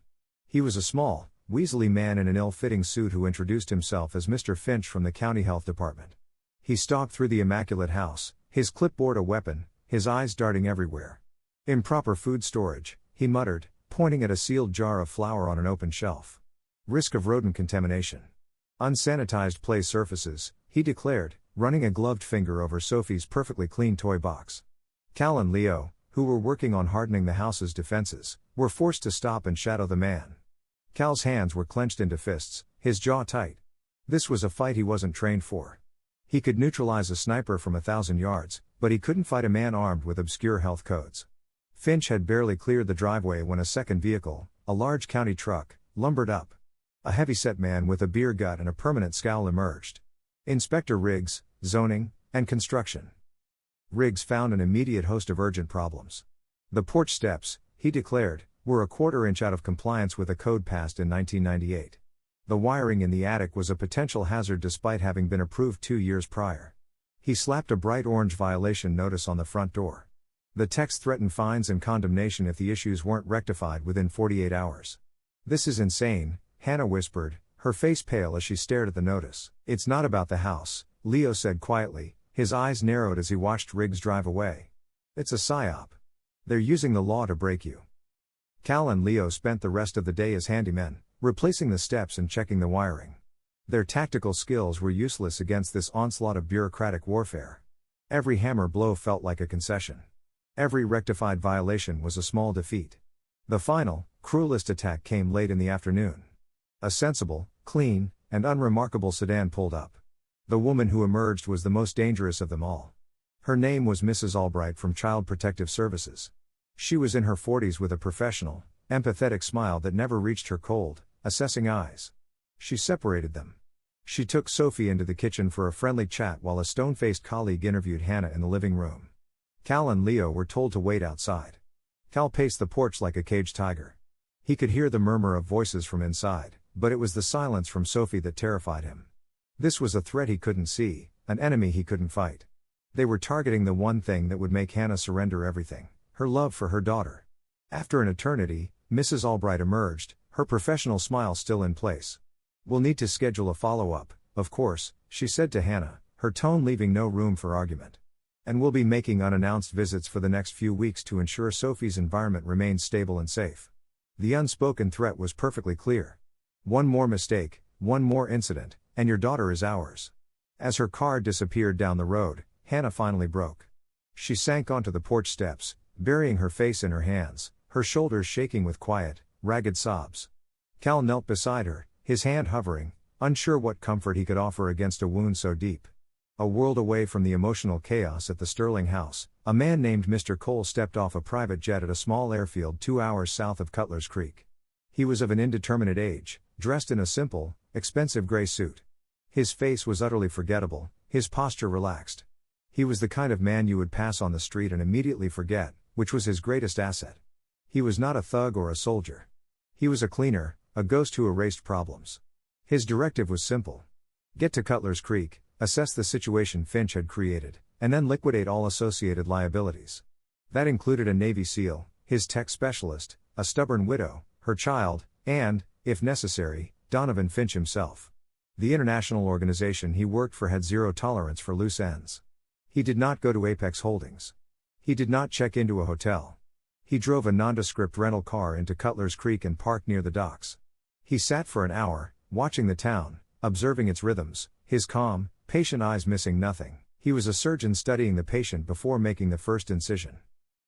He was a small, weaselly man in an ill-fitting suit who introduced himself as Mr. Finch from the County Health Department. He stalked through the immaculate house, his clipboard a weapon, his eyes darting everywhere. "Improper food storage," he muttered, pointing at a sealed jar of flour on an open shelf. "Risk of rodent contamination. Unsanitized play surfaces," he declared, running a gloved finger over Sophie's perfectly clean toy box. Cal and Leo, who were working on hardening the house's defenses, were forced to stop and shadow the man. Cal's hands were clenched into fists, his jaw tight. This was a fight he wasn't trained for. He could neutralize a sniper from 1,000 yards, but he couldn't fight a man armed with obscure health codes. Finch had barely cleared the driveway when a second vehicle, a large county truck, lumbered up. A heavy-set man with a beer gut and a permanent scowl emerged. Inspector Riggs, zoning, and construction. Riggs found an immediate host of urgent problems. The porch steps, he declared, were a quarter-inch out of compliance with a code passed in 1998. The wiring in the attic was a potential hazard despite having been approved 2 years prior. He slapped a bright orange violation notice on the front door. The text threatened fines and condemnation if the issues weren't rectified within 48 hours. "This is insane," Hannah whispered, her face pale as she stared at the notice. "It's not about the house," Leo said quietly, his eyes narrowed as he watched Riggs drive away. "It's a psyop. They're using the law to break you." Cal and Leo spent the rest of the day as handymen, replacing the steps and checking the wiring. Their tactical skills were useless against this onslaught of bureaucratic warfare. Every hammer blow felt like a concession. Every rectified violation was a small defeat. The final, cruelest attack came late in the afternoon. A sensible, clean, and unremarkable sedan pulled up. The woman who emerged was the most dangerous of them all. Her name was Mrs. Albright from Child Protective Services. She was in her 40s with a professional, empathetic smile that never reached her cold, assessing eyes. She separated them. She took Sophie into the kitchen for a friendly chat while a stone-faced colleague interviewed Hannah in the living room. Cal and Leo were told to wait outside. Cal paced the porch like a caged tiger. He could hear the murmur of voices from inside, but it was the silence from Sophie that terrified him. This was a threat he couldn't see, an enemy he couldn't fight. They were targeting the one thing that would make Hannah surrender everything, her love for her daughter. After an eternity, Mrs. Albright emerged, her professional smile still in place. "We'll need to schedule a follow-up, of course," she said to Hannah, her tone leaving no room for argument. "And we'll be making unannounced visits for the next few weeks to ensure Sophie's environment remains stable and safe." The unspoken threat was perfectly clear. One more mistake, one more incident, and your daughter is ours. As her car disappeared down the road, Hannah finally broke. She sank onto the porch steps, burying her face in her hands, her shoulders shaking with quiet, ragged sobs. Cal knelt beside her, his hand hovering, unsure what comfort he could offer against a wound so deep. A world away from the emotional chaos at the Sterling house, a man named Mr. Cole stepped off a private jet at a small airfield 2 hours south of Cutler's Creek. He was of an indeterminate age, dressed in a simple, expensive gray suit. His face was utterly forgettable, his posture relaxed. He was the kind of man you would pass on the street and immediately forget, which was his greatest asset. He was not a thug or a soldier. He was a cleaner, a ghost who erased problems. His directive was simple. Get to Cutler's Creek, assess the situation Finch had created, and then liquidate all associated liabilities. That included a Navy SEAL, his tech specialist, a stubborn widow, her child, and, if necessary, Donovan Finch himself. The international organization he worked for had zero tolerance for loose ends. He did not go to Apex Holdings. He did not check into a hotel. He drove a nondescript rental car into Cutler's Creek and parked near the docks. He sat for an hour, watching the town, observing its rhythms, his calm, patient eyes missing nothing. He was a surgeon studying the patient before making the first incision.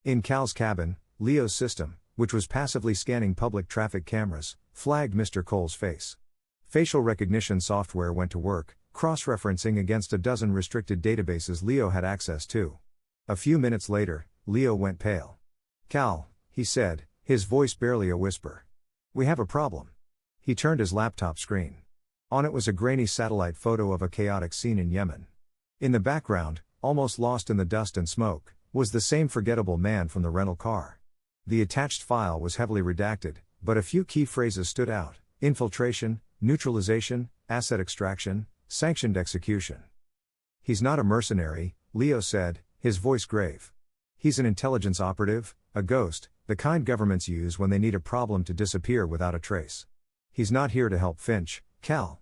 In Cal's cabin, Leo's system, which was passively scanning public traffic cameras, flagged Mr. Cole's face. Facial recognition software went to work, cross-referencing against a dozen restricted databases Leo had access to. A few minutes later, Leo went pale. "Cal," he said, his voice barely a whisper. "We have a problem." He turned his laptop screen. On it was a grainy satellite photo of a chaotic scene in Yemen. In the background, almost lost in the dust and smoke, was the same forgettable man from the rental car. The attached file was heavily redacted, but a few key phrases stood out: infiltration, neutralization, asset extraction, sanctioned execution. "He's not a mercenary," Leo said, his voice grave. "He's an intelligence operative, a ghost, the kind governments use when they need a problem to disappear without a trace. He's not here to help Finch, Cal."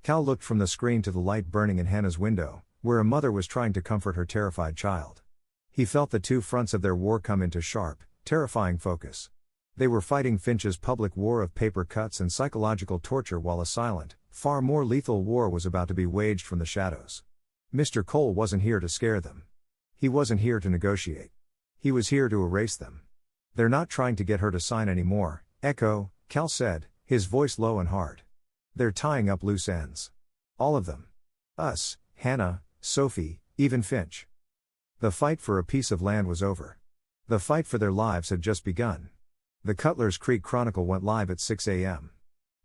Cal looked from the screen to the light burning in Hannah's window, where a mother was trying to comfort her terrified child. He felt the two fronts of their war come into sharp, terrifying focus. They were fighting Finch's public war of paper cuts and psychological torture, while a silent, far more lethal war was about to be waged from the shadows. Mr. Cole wasn't here to scare them. He wasn't here to negotiate. He was here to erase them. "They're not trying to get her to sign anymore, Echo," Cal said, his voice low and hard. "They're tying up loose ends. All of them. Us, Hannah, Sophie, even Finch." The fight for a piece of land was over. The fight for their lives had just begun. The Cutler's Creek Chronicle went live at 6 a.m.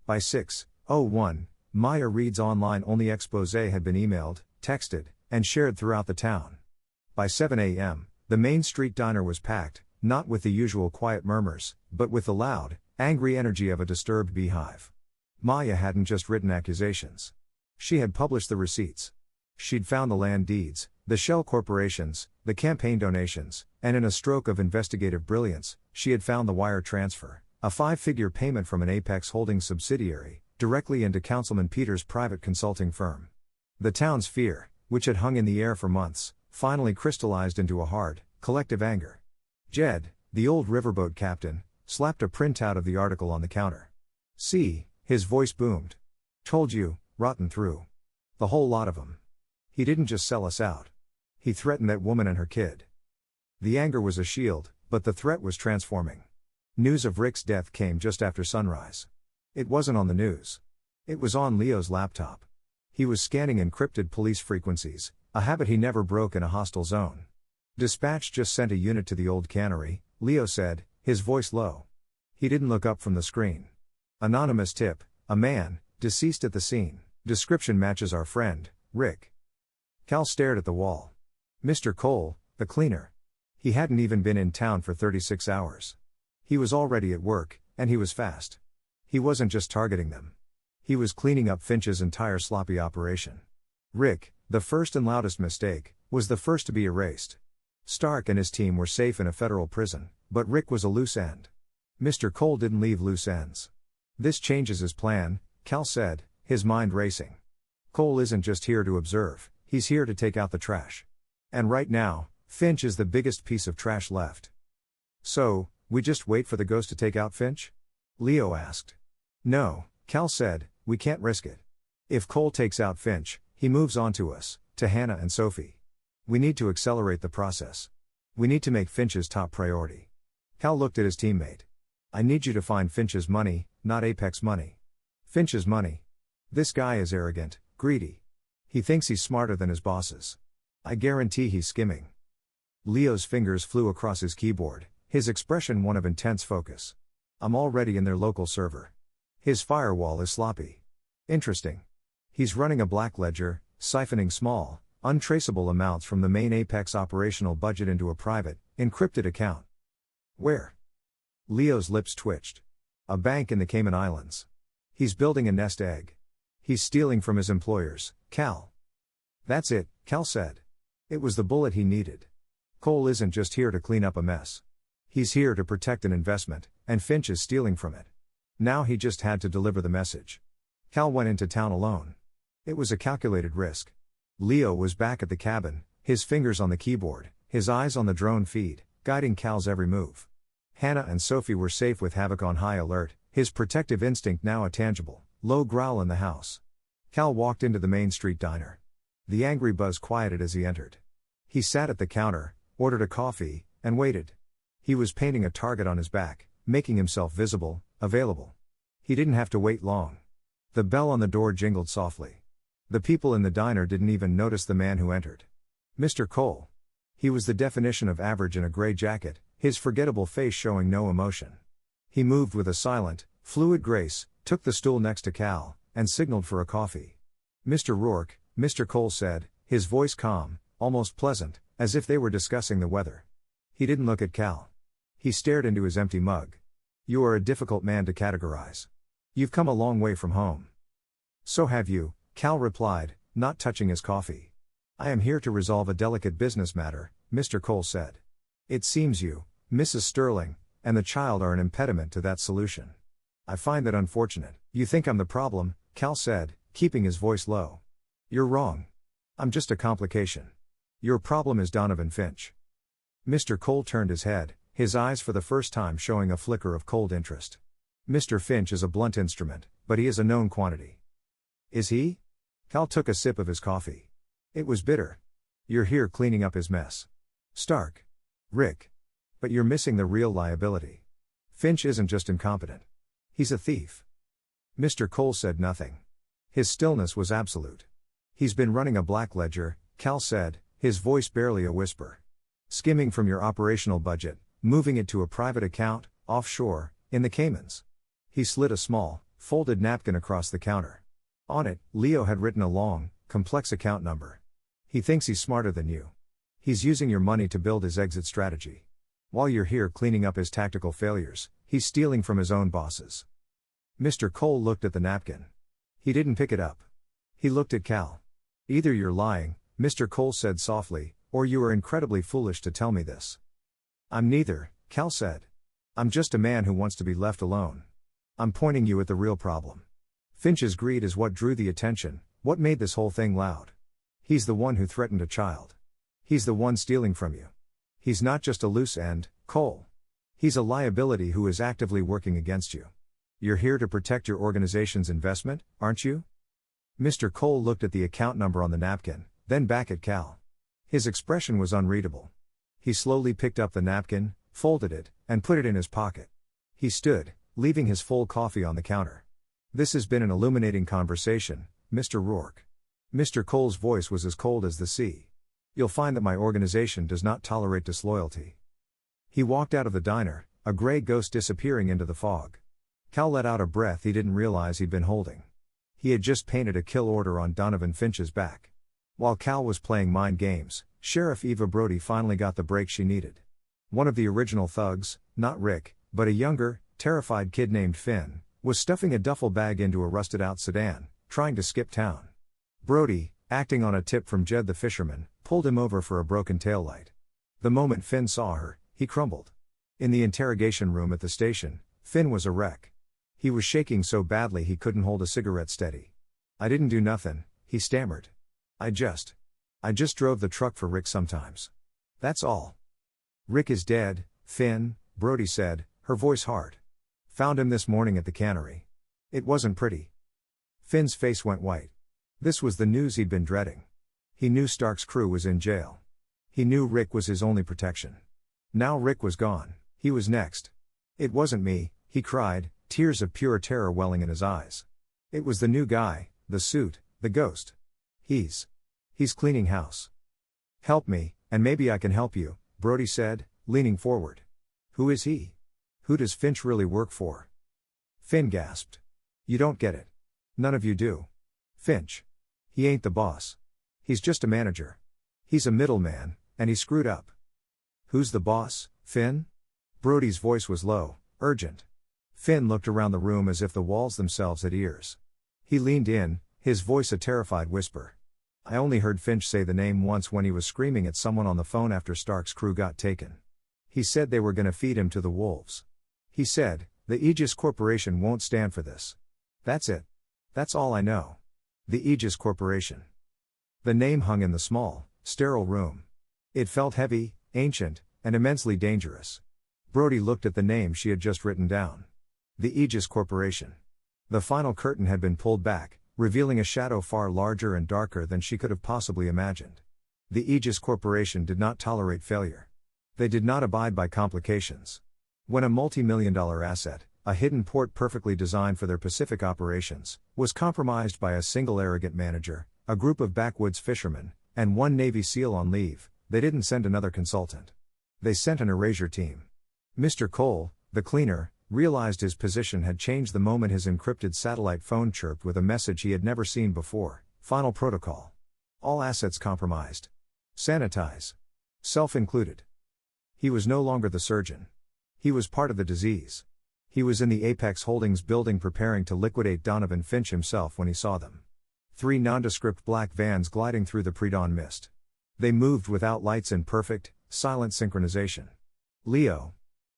By 6:01, Maya Reed's online-only expose had been emailed, texted, and shared throughout the town. By 7 a.m., the Main Street diner was packed, not with the usual quiet murmurs, but with the loud, angry energy of a disturbed beehive. Maya hadn't just written accusations. She had published the receipts. She'd found the land deeds, the shell corporations, the campaign donations, and in a stroke of investigative brilliance, she had found the wire transfer, a 5-figure payment from an Apex Holdings subsidiary, directly into Councilman Peters' private consulting firm. The town's fear, which had hung in the air for months, finally crystallized into a hard, collective anger. Jed, the old riverboat captain, slapped a printout of the article on the counter. "See," his voice boomed. "Told you, rotten through. The whole lot of 'em. He didn't just sell us out. He threatened that woman and her kid." The anger was a shield, but the threat was transforming. News of Rick's death came just after sunrise. It wasn't on the news. It was on Leo's laptop. He was scanning encrypted police frequencies, a habit he never broke in a hostile zone. "Dispatch just sent a unit to the old cannery," Leo said, his voice low. He didn't look up from the screen. "Anonymous tip, a man, deceased at the scene. Description matches our friend, Rick." Cal stared at the wall. Mr. Cole, the cleaner. He hadn't even been in town for 36 hours. He was already at work, and he was fast. He wasn't just targeting them. He was cleaning up Finch's entire sloppy operation. Rick, the first and loudest mistake, was the first to be erased. Stark and his team were safe in a federal prison, but Rick was a loose end. Mr. Cole didn't leave loose ends. "This changes his plan," Cal said, his mind racing. "Cole isn't just here to observe, he's here to take out the trash. And right now, Finch is the biggest piece of trash left." "So, we just wait for the ghost to take out Finch?" Leo asked. "No," Cal said, "we can't risk it. If Cole takes out Finch, he moves on to us, to Hannah and Sophie. We need to accelerate the process. We need to make Finch's top priority." Cal looked at his teammate. "I need you to find Finch's money, not Apex money." "Finch's money? This guy is arrogant, greedy. He thinks he's smarter than his bosses. I guarantee he's skimming." Leo's fingers flew across his keyboard, his expression one of intense focus. "I'm already in their local server. His firewall is sloppy. Interesting. He's running a black ledger, siphoning small, untraceable amounts from the main Apex operational budget into a private, encrypted account." "Where?" Leo's lips twitched. "A bank in the Cayman Islands. He's building a nest egg. He's stealing from his employers, Cal." "That's it," Cal said. It was the bullet he needed. Cole isn't just here to clean up a mess. He's here to protect an investment, and Finch is stealing from it. Now he just had to deliver the message. Cal went into town alone. It was a calculated risk. Leo was back at the cabin, his fingers on the keyboard, his eyes on the drone feed, guiding Cal's every move. Hannah and Sophie were safe with Havoc on high alert, his protective instinct now a tangible, low growl in the house. Cal walked into the Main Street diner. The angry buzz quieted as he entered. He sat at the counter, ordered a coffee, and waited. He was painting a target on his back, making himself visible, available. He didn't have to wait long. The bell on the door jingled softly. The people in the diner didn't even notice the man who entered. Mr. Cole. He was the definition of average in a gray jacket, his forgettable face showing no emotion. He moved with a silent, fluid grace, took the stool next to Cal, and signaled for a coffee. "Mr. Rourke," Mr. Cole said, his voice calm, almost pleasant, as if they were discussing the weather. He didn't look at Cal. He stared into his empty mug. "You are a difficult man to categorize. You've come a long way from home." "So have you," Cal replied, not touching his coffee. "I am here to resolve a delicate business matter," Mr. Cole said. "It seems you, Mrs. Sterling, and the child are an impediment to that solution. I find that unfortunate." "You think I'm the problem," Cal said, keeping his voice low. "You're wrong. I'm just a complication. Your problem is Donovan Finch." Mr. Cole turned his head, his eyes for the first time showing a flicker of cold interest. "Mr. Finch is a blunt instrument, but he is a known quantity." "Is he?" Cal took a sip of his coffee. It was bitter. "You're here cleaning up his mess. Stark. Rick. But you're missing the real liability. Finch isn't just incompetent. He's a thief." Mr. Cole said nothing. His stillness was absolute. "He's been running a black ledger," Cal said, his voice barely a whisper. "Skimming from your operational budget, moving it to a private account, offshore, in the Caymans." He slid a small, folded napkin across the counter. On it, Leo had written a long, complex account number. "He thinks he's smarter than you. He's using your money to build his exit strategy. While you're here cleaning up his tactical failures, he's stealing from his own bosses." Mr. Cole looked at the napkin. He didn't pick it up. He looked at Cal. "Either you're lying," Mr. Cole said softly, "or you are incredibly foolish to tell me this." "I'm neither," Cal said. "I'm just a man who wants to be left alone. I'm pointing you at the real problem. Finch's greed is what drew the attention, what made this whole thing loud. He's the one who threatened a child. He's the one stealing from you. He's not just a loose end, Cole. He's a liability who is actively working against you. You're here to protect your organization's investment, aren't you?" Mr. Cole looked at the account number on the napkin, then back at Cal. His expression was unreadable. He slowly picked up the napkin, folded it, and put it in his pocket. He stood, leaving his full coffee on the counter. "This has been an illuminating conversation, Mr. Rourke." Mr. Cole's voice was as cold as the sea. "You'll find that my organization does not tolerate disloyalty." He walked out of the diner, a gray ghost disappearing into the fog. Cal let out a breath he didn't realize he'd been holding. He had just painted a kill order on Donovan Finch's back. While Cal was playing mind games, Sheriff Eva Brody finally got the break she needed. One of the original thugs, not Rick, but a younger, terrified kid named Finn, was stuffing a duffel bag into a rusted-out sedan, trying to skip town. Brody, acting on a tip from Jed the fisherman, pulled him over for a broken taillight. The moment Finn saw her, he crumbled. In the interrogation room at the station, Finn was a wreck. He was shaking so badly he couldn't hold a cigarette steady. "I didn't do nothing," he stammered. I just drove the truck for Rick sometimes. That's all." "Rick is dead, Finn," Brody said, her voice hard. "Found him this morning at the cannery. It wasn't pretty." Finn's face went white. This was the news he'd been dreading. He knew Stark's crew was in jail. He knew Rick was his only protection. Now Rick was gone, he was next. "It wasn't me," he cried, tears of pure terror welling in his eyes. "It was the new guy, the suit, the ghost. He's cleaning house." "Help me, and maybe I can help you," Brody said, leaning forward. "Who is he? Who does Finch really work for?" Finn gasped. "You don't get it. None of you do. Finch. He ain't the boss. He's just a manager. He's a middleman, and he screwed up." "Who's the boss, Finn?" Brody's voice was low, urgent. Finn looked around the room as if the walls themselves had ears. He leaned in, his voice a terrified whisper. "I only heard Finch say the name once when he was screaming at someone on the phone after Stark's crew got taken. He said they were gonna feed him to the wolves. He said, the Aegis Corporation won't stand for this. That's it. That's all I know. The Aegis Corporation." The name hung in the small, sterile room. It felt heavy, ancient, and immensely dangerous. Brody looked at the name she had just written down. The Aegis Corporation. The final curtain had been pulled back, revealing a shadow far larger and darker than she could have possibly imagined. The Aegis Corporation did not tolerate failure. They did not abide by complications. When a multi-million-dollar asset, a hidden port perfectly designed for their Pacific operations, was compromised by a single arrogant manager, a group of backwoods fishermen, and one Navy SEAL on leave, they didn't send another consultant. They sent an erasure team. Mr. Cole, the cleaner, realized his position had changed the moment his encrypted satellite phone chirped with a message he had never seen before: Final protocol. All assets compromised. Sanitize. Self included. He was no longer the surgeon. He was part of the disease. He was in the Apex Holdings building preparing to liquidate Donovan Finch himself when he saw them. 3 nondescript black vans gliding through the pre-dawn mist. They moved without lights in perfect, silent synchronization. Leo.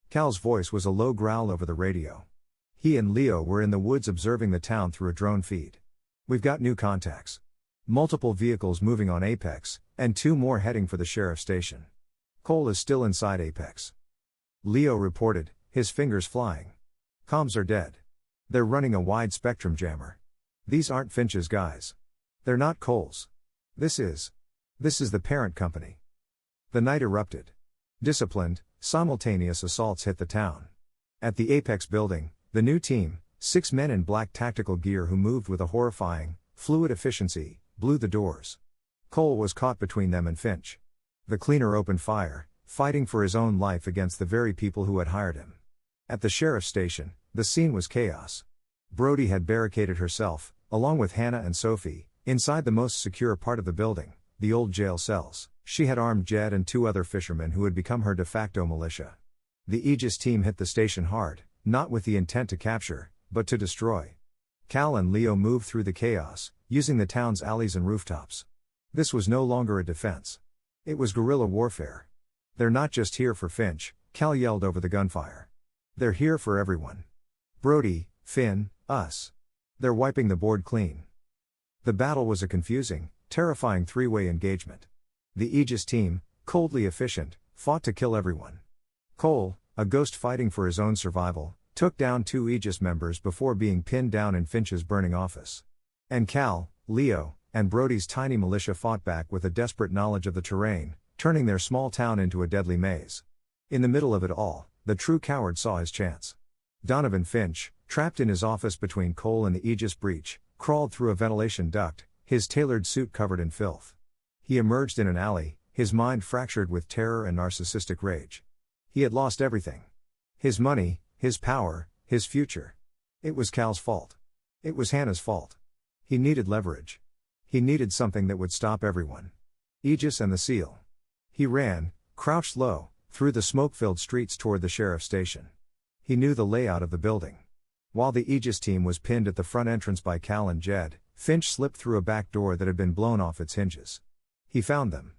Cal's voice was a low growl over the radio. He and Leo were in the woods observing the town through a drone feed. We've got new contacts. Multiple vehicles moving on Apex, and 2 more heading for the sheriff's station. Cole is still inside Apex. Leo reported, his fingers flying. Comms are dead. They're running a wide spectrum jammer. These aren't Finch's guys. They're not Cole's. This is the parent company. The night erupted. Disciplined, simultaneous assaults hit the town. At the Apex building, the new team, 6 men in black tactical gear who moved with a horrifying, fluid efficiency, blew the doors. Cole was caught between them and Finch. The cleaner opened fire, fighting for his own life against the very people who had hired him. At the sheriff's station, the scene was chaos. Brody had barricaded herself, along with Hannah and Sophie, inside the most secure part of the building, the old jail cells. She had armed Jed and 2 other fishermen who had become her de facto militia. The Aegis team hit the station hard, not with the intent to capture, but to destroy. Cal and Leo moved through the chaos, using the town's alleys and rooftops. This was no longer a defense. It was guerrilla warfare. They're not just here for Finch, Cal yelled over the gunfire. They're here for everyone. Brody, Finn, us. They're wiping the board clean. The battle was a confusing, terrifying 3-way engagement. The Aegis team, coldly efficient, fought to kill everyone. Cole, a ghost fighting for his own survival, took down 2 Aegis members before being pinned down in Finch's burning office. And Cal, Leo, and Brody's tiny militia fought back with a desperate knowledge of the terrain, turning their small town into a deadly maze. In the middle of it all, the true coward saw his chance. Donovan Finch, trapped in his office between Cole and the Aegis breach, crawled through a ventilation duct, his tailored suit covered in filth. He emerged in an alley, his mind fractured with terror and narcissistic rage. He had lost everything. His money, his power, his future. It was Cal's fault. It was Hannah's fault. He needed leverage. He needed something that would stop everyone. Aegis and the SEAL. He ran, crouched low, through the smoke-filled streets toward the sheriff's station. He knew the layout of the building. While the Aegis team was pinned at the front entrance by Cal and Jed, Finch slipped through a back door that had been blown off its hinges. He found them.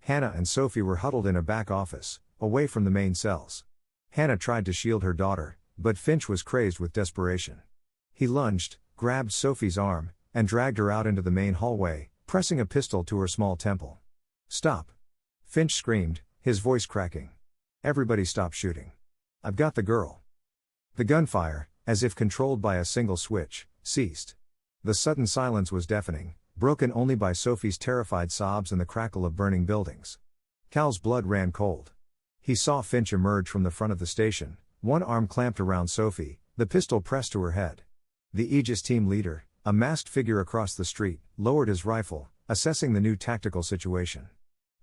Hannah and Sophie were huddled in a back office, away from the main cells. Hannah tried to shield her daughter, but Finch was crazed with desperation. He lunged, grabbed Sophie's arm, and dragged her out into the main hallway, pressing a pistol to her small temple. "Stop!" Finch screamed, his voice cracking. "Everybody stop shooting. I've got the girl." The gunfire, as if controlled by a single switch, ceased. The sudden silence was deafening, broken only by Sophie's terrified sobs and the crackle of burning buildings. Cal's blood ran cold. He saw Finch emerge from the front of the station, one arm clamped around Sophie, the pistol pressed to her head. The Aegis team leader, a masked figure across the street, lowered his rifle, assessing the new tactical situation.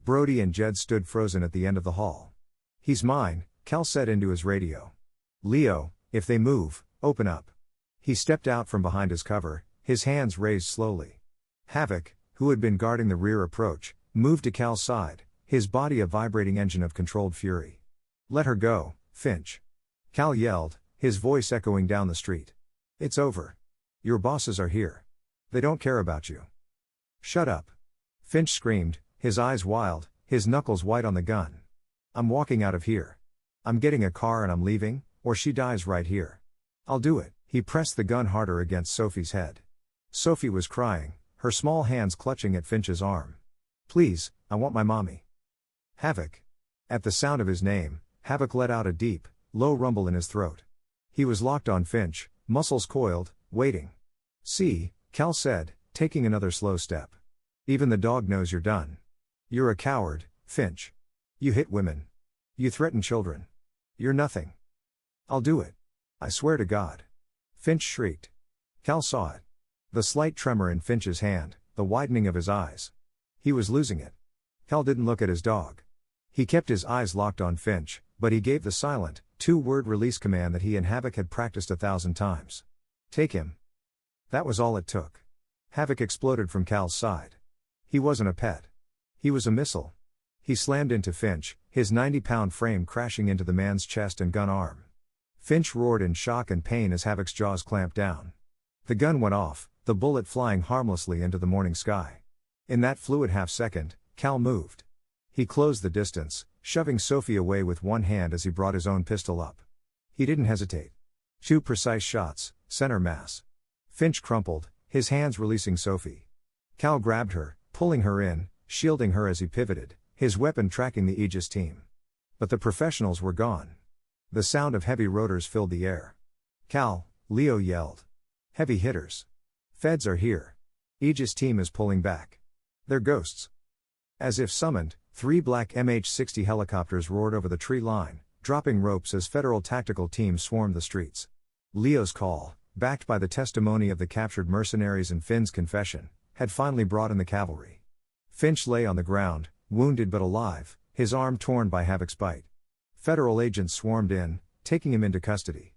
Brody and Jed stood frozen at the end of the hall. "He's mine," Cal said into his radio. "Leo, if they move, open up." He stepped out from behind his cover, his hands raised slowly. Havoc, who had been guarding the rear approach, moved to Cal's side, his body a vibrating engine of controlled fury. "Let her go, Finch." Cal yelled, his voice echoing down the street. "It's over. Your bosses are here. They don't care about you." "Shut up." Finch screamed, his eyes wild, his knuckles white on the gun. "I'm walking out of here. I'm getting a car and I'm leaving, or she dies right here. I'll do it." He pressed the gun harder against Sophie's head. Sophie was crying, her small hands clutching at Finch's arm. "Please, I want my mommy." "Havoc." At the sound of his name, Havoc let out a deep, low rumble in his throat. He was locked on Finch, muscles coiled, waiting. "See," Cal said, taking another slow step. "Even the dog knows you're done. You're a coward, Finch. You hit women. You threaten children. You're nothing. I'll do it. I swear to God. Finch shrieked. Cal saw it. The slight tremor in Finch's hand, the widening of his eyes. He was losing it. Cal didn't look at his dog. He kept his eyes locked on Finch, but he gave the silent, two-word release command that he and Havoc had practiced 1,000 times. Take him. That was all it took. Havoc exploded from Cal's side. He wasn't a pet. He was a missile. He slammed into Finch, his 90-pound frame crashing into the man's chest and gun arm. Finch roared in shock and pain as Havoc's jaws clamped down. The gun went off, the bullet flying harmlessly into the morning sky. In that fluid half-second, Cal moved. He closed the distance, shoving Sophie away with one hand as he brought his own pistol up. He didn't hesitate. 2 precise shots, center mass. Finch crumpled, his hands releasing Sophie. Cal grabbed her, pulling her in, shielding her as he pivoted, his weapon tracking the Aegis team. But the professionals were gone. The sound of heavy rotors filled the air. Cal, Leo yelled. Heavy hitters. Feds are here. Aegis team is pulling back. They're ghosts. As if summoned, 3 black MH-60 helicopters roared over the tree line, dropping ropes as federal tactical teams swarmed the streets. Leo's call, backed by the testimony of the captured mercenaries and Finn's confession, had finally brought in the cavalry. Finch lay on the ground, wounded but alive, his arm torn by Havoc's bite. Federal agents swarmed in, taking him into custody.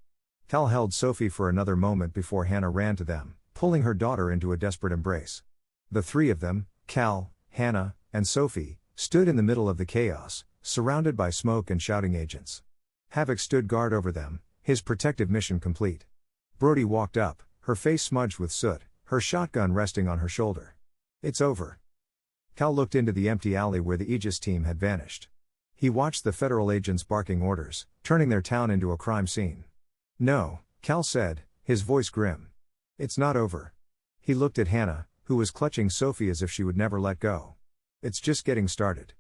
Cal held Sophie for another moment before Hannah ran to them, pulling her daughter into a desperate embrace. The 3 of them, Cal, Hannah, and Sophie, stood in the middle of the chaos, surrounded by smoke and shouting agents. Havoc stood guard over them, his protective mission complete. Brody walked up, her face smudged with soot, her shotgun resting on her shoulder. It's over. Cal looked into the empty alley where the Aegis team had vanished. He watched the federal agents barking orders, turning their town into a crime scene. No, Cal said, his voice grim. It's not over. He looked at Hannah, who was clutching Sophie as if she would never let go. It's just getting started.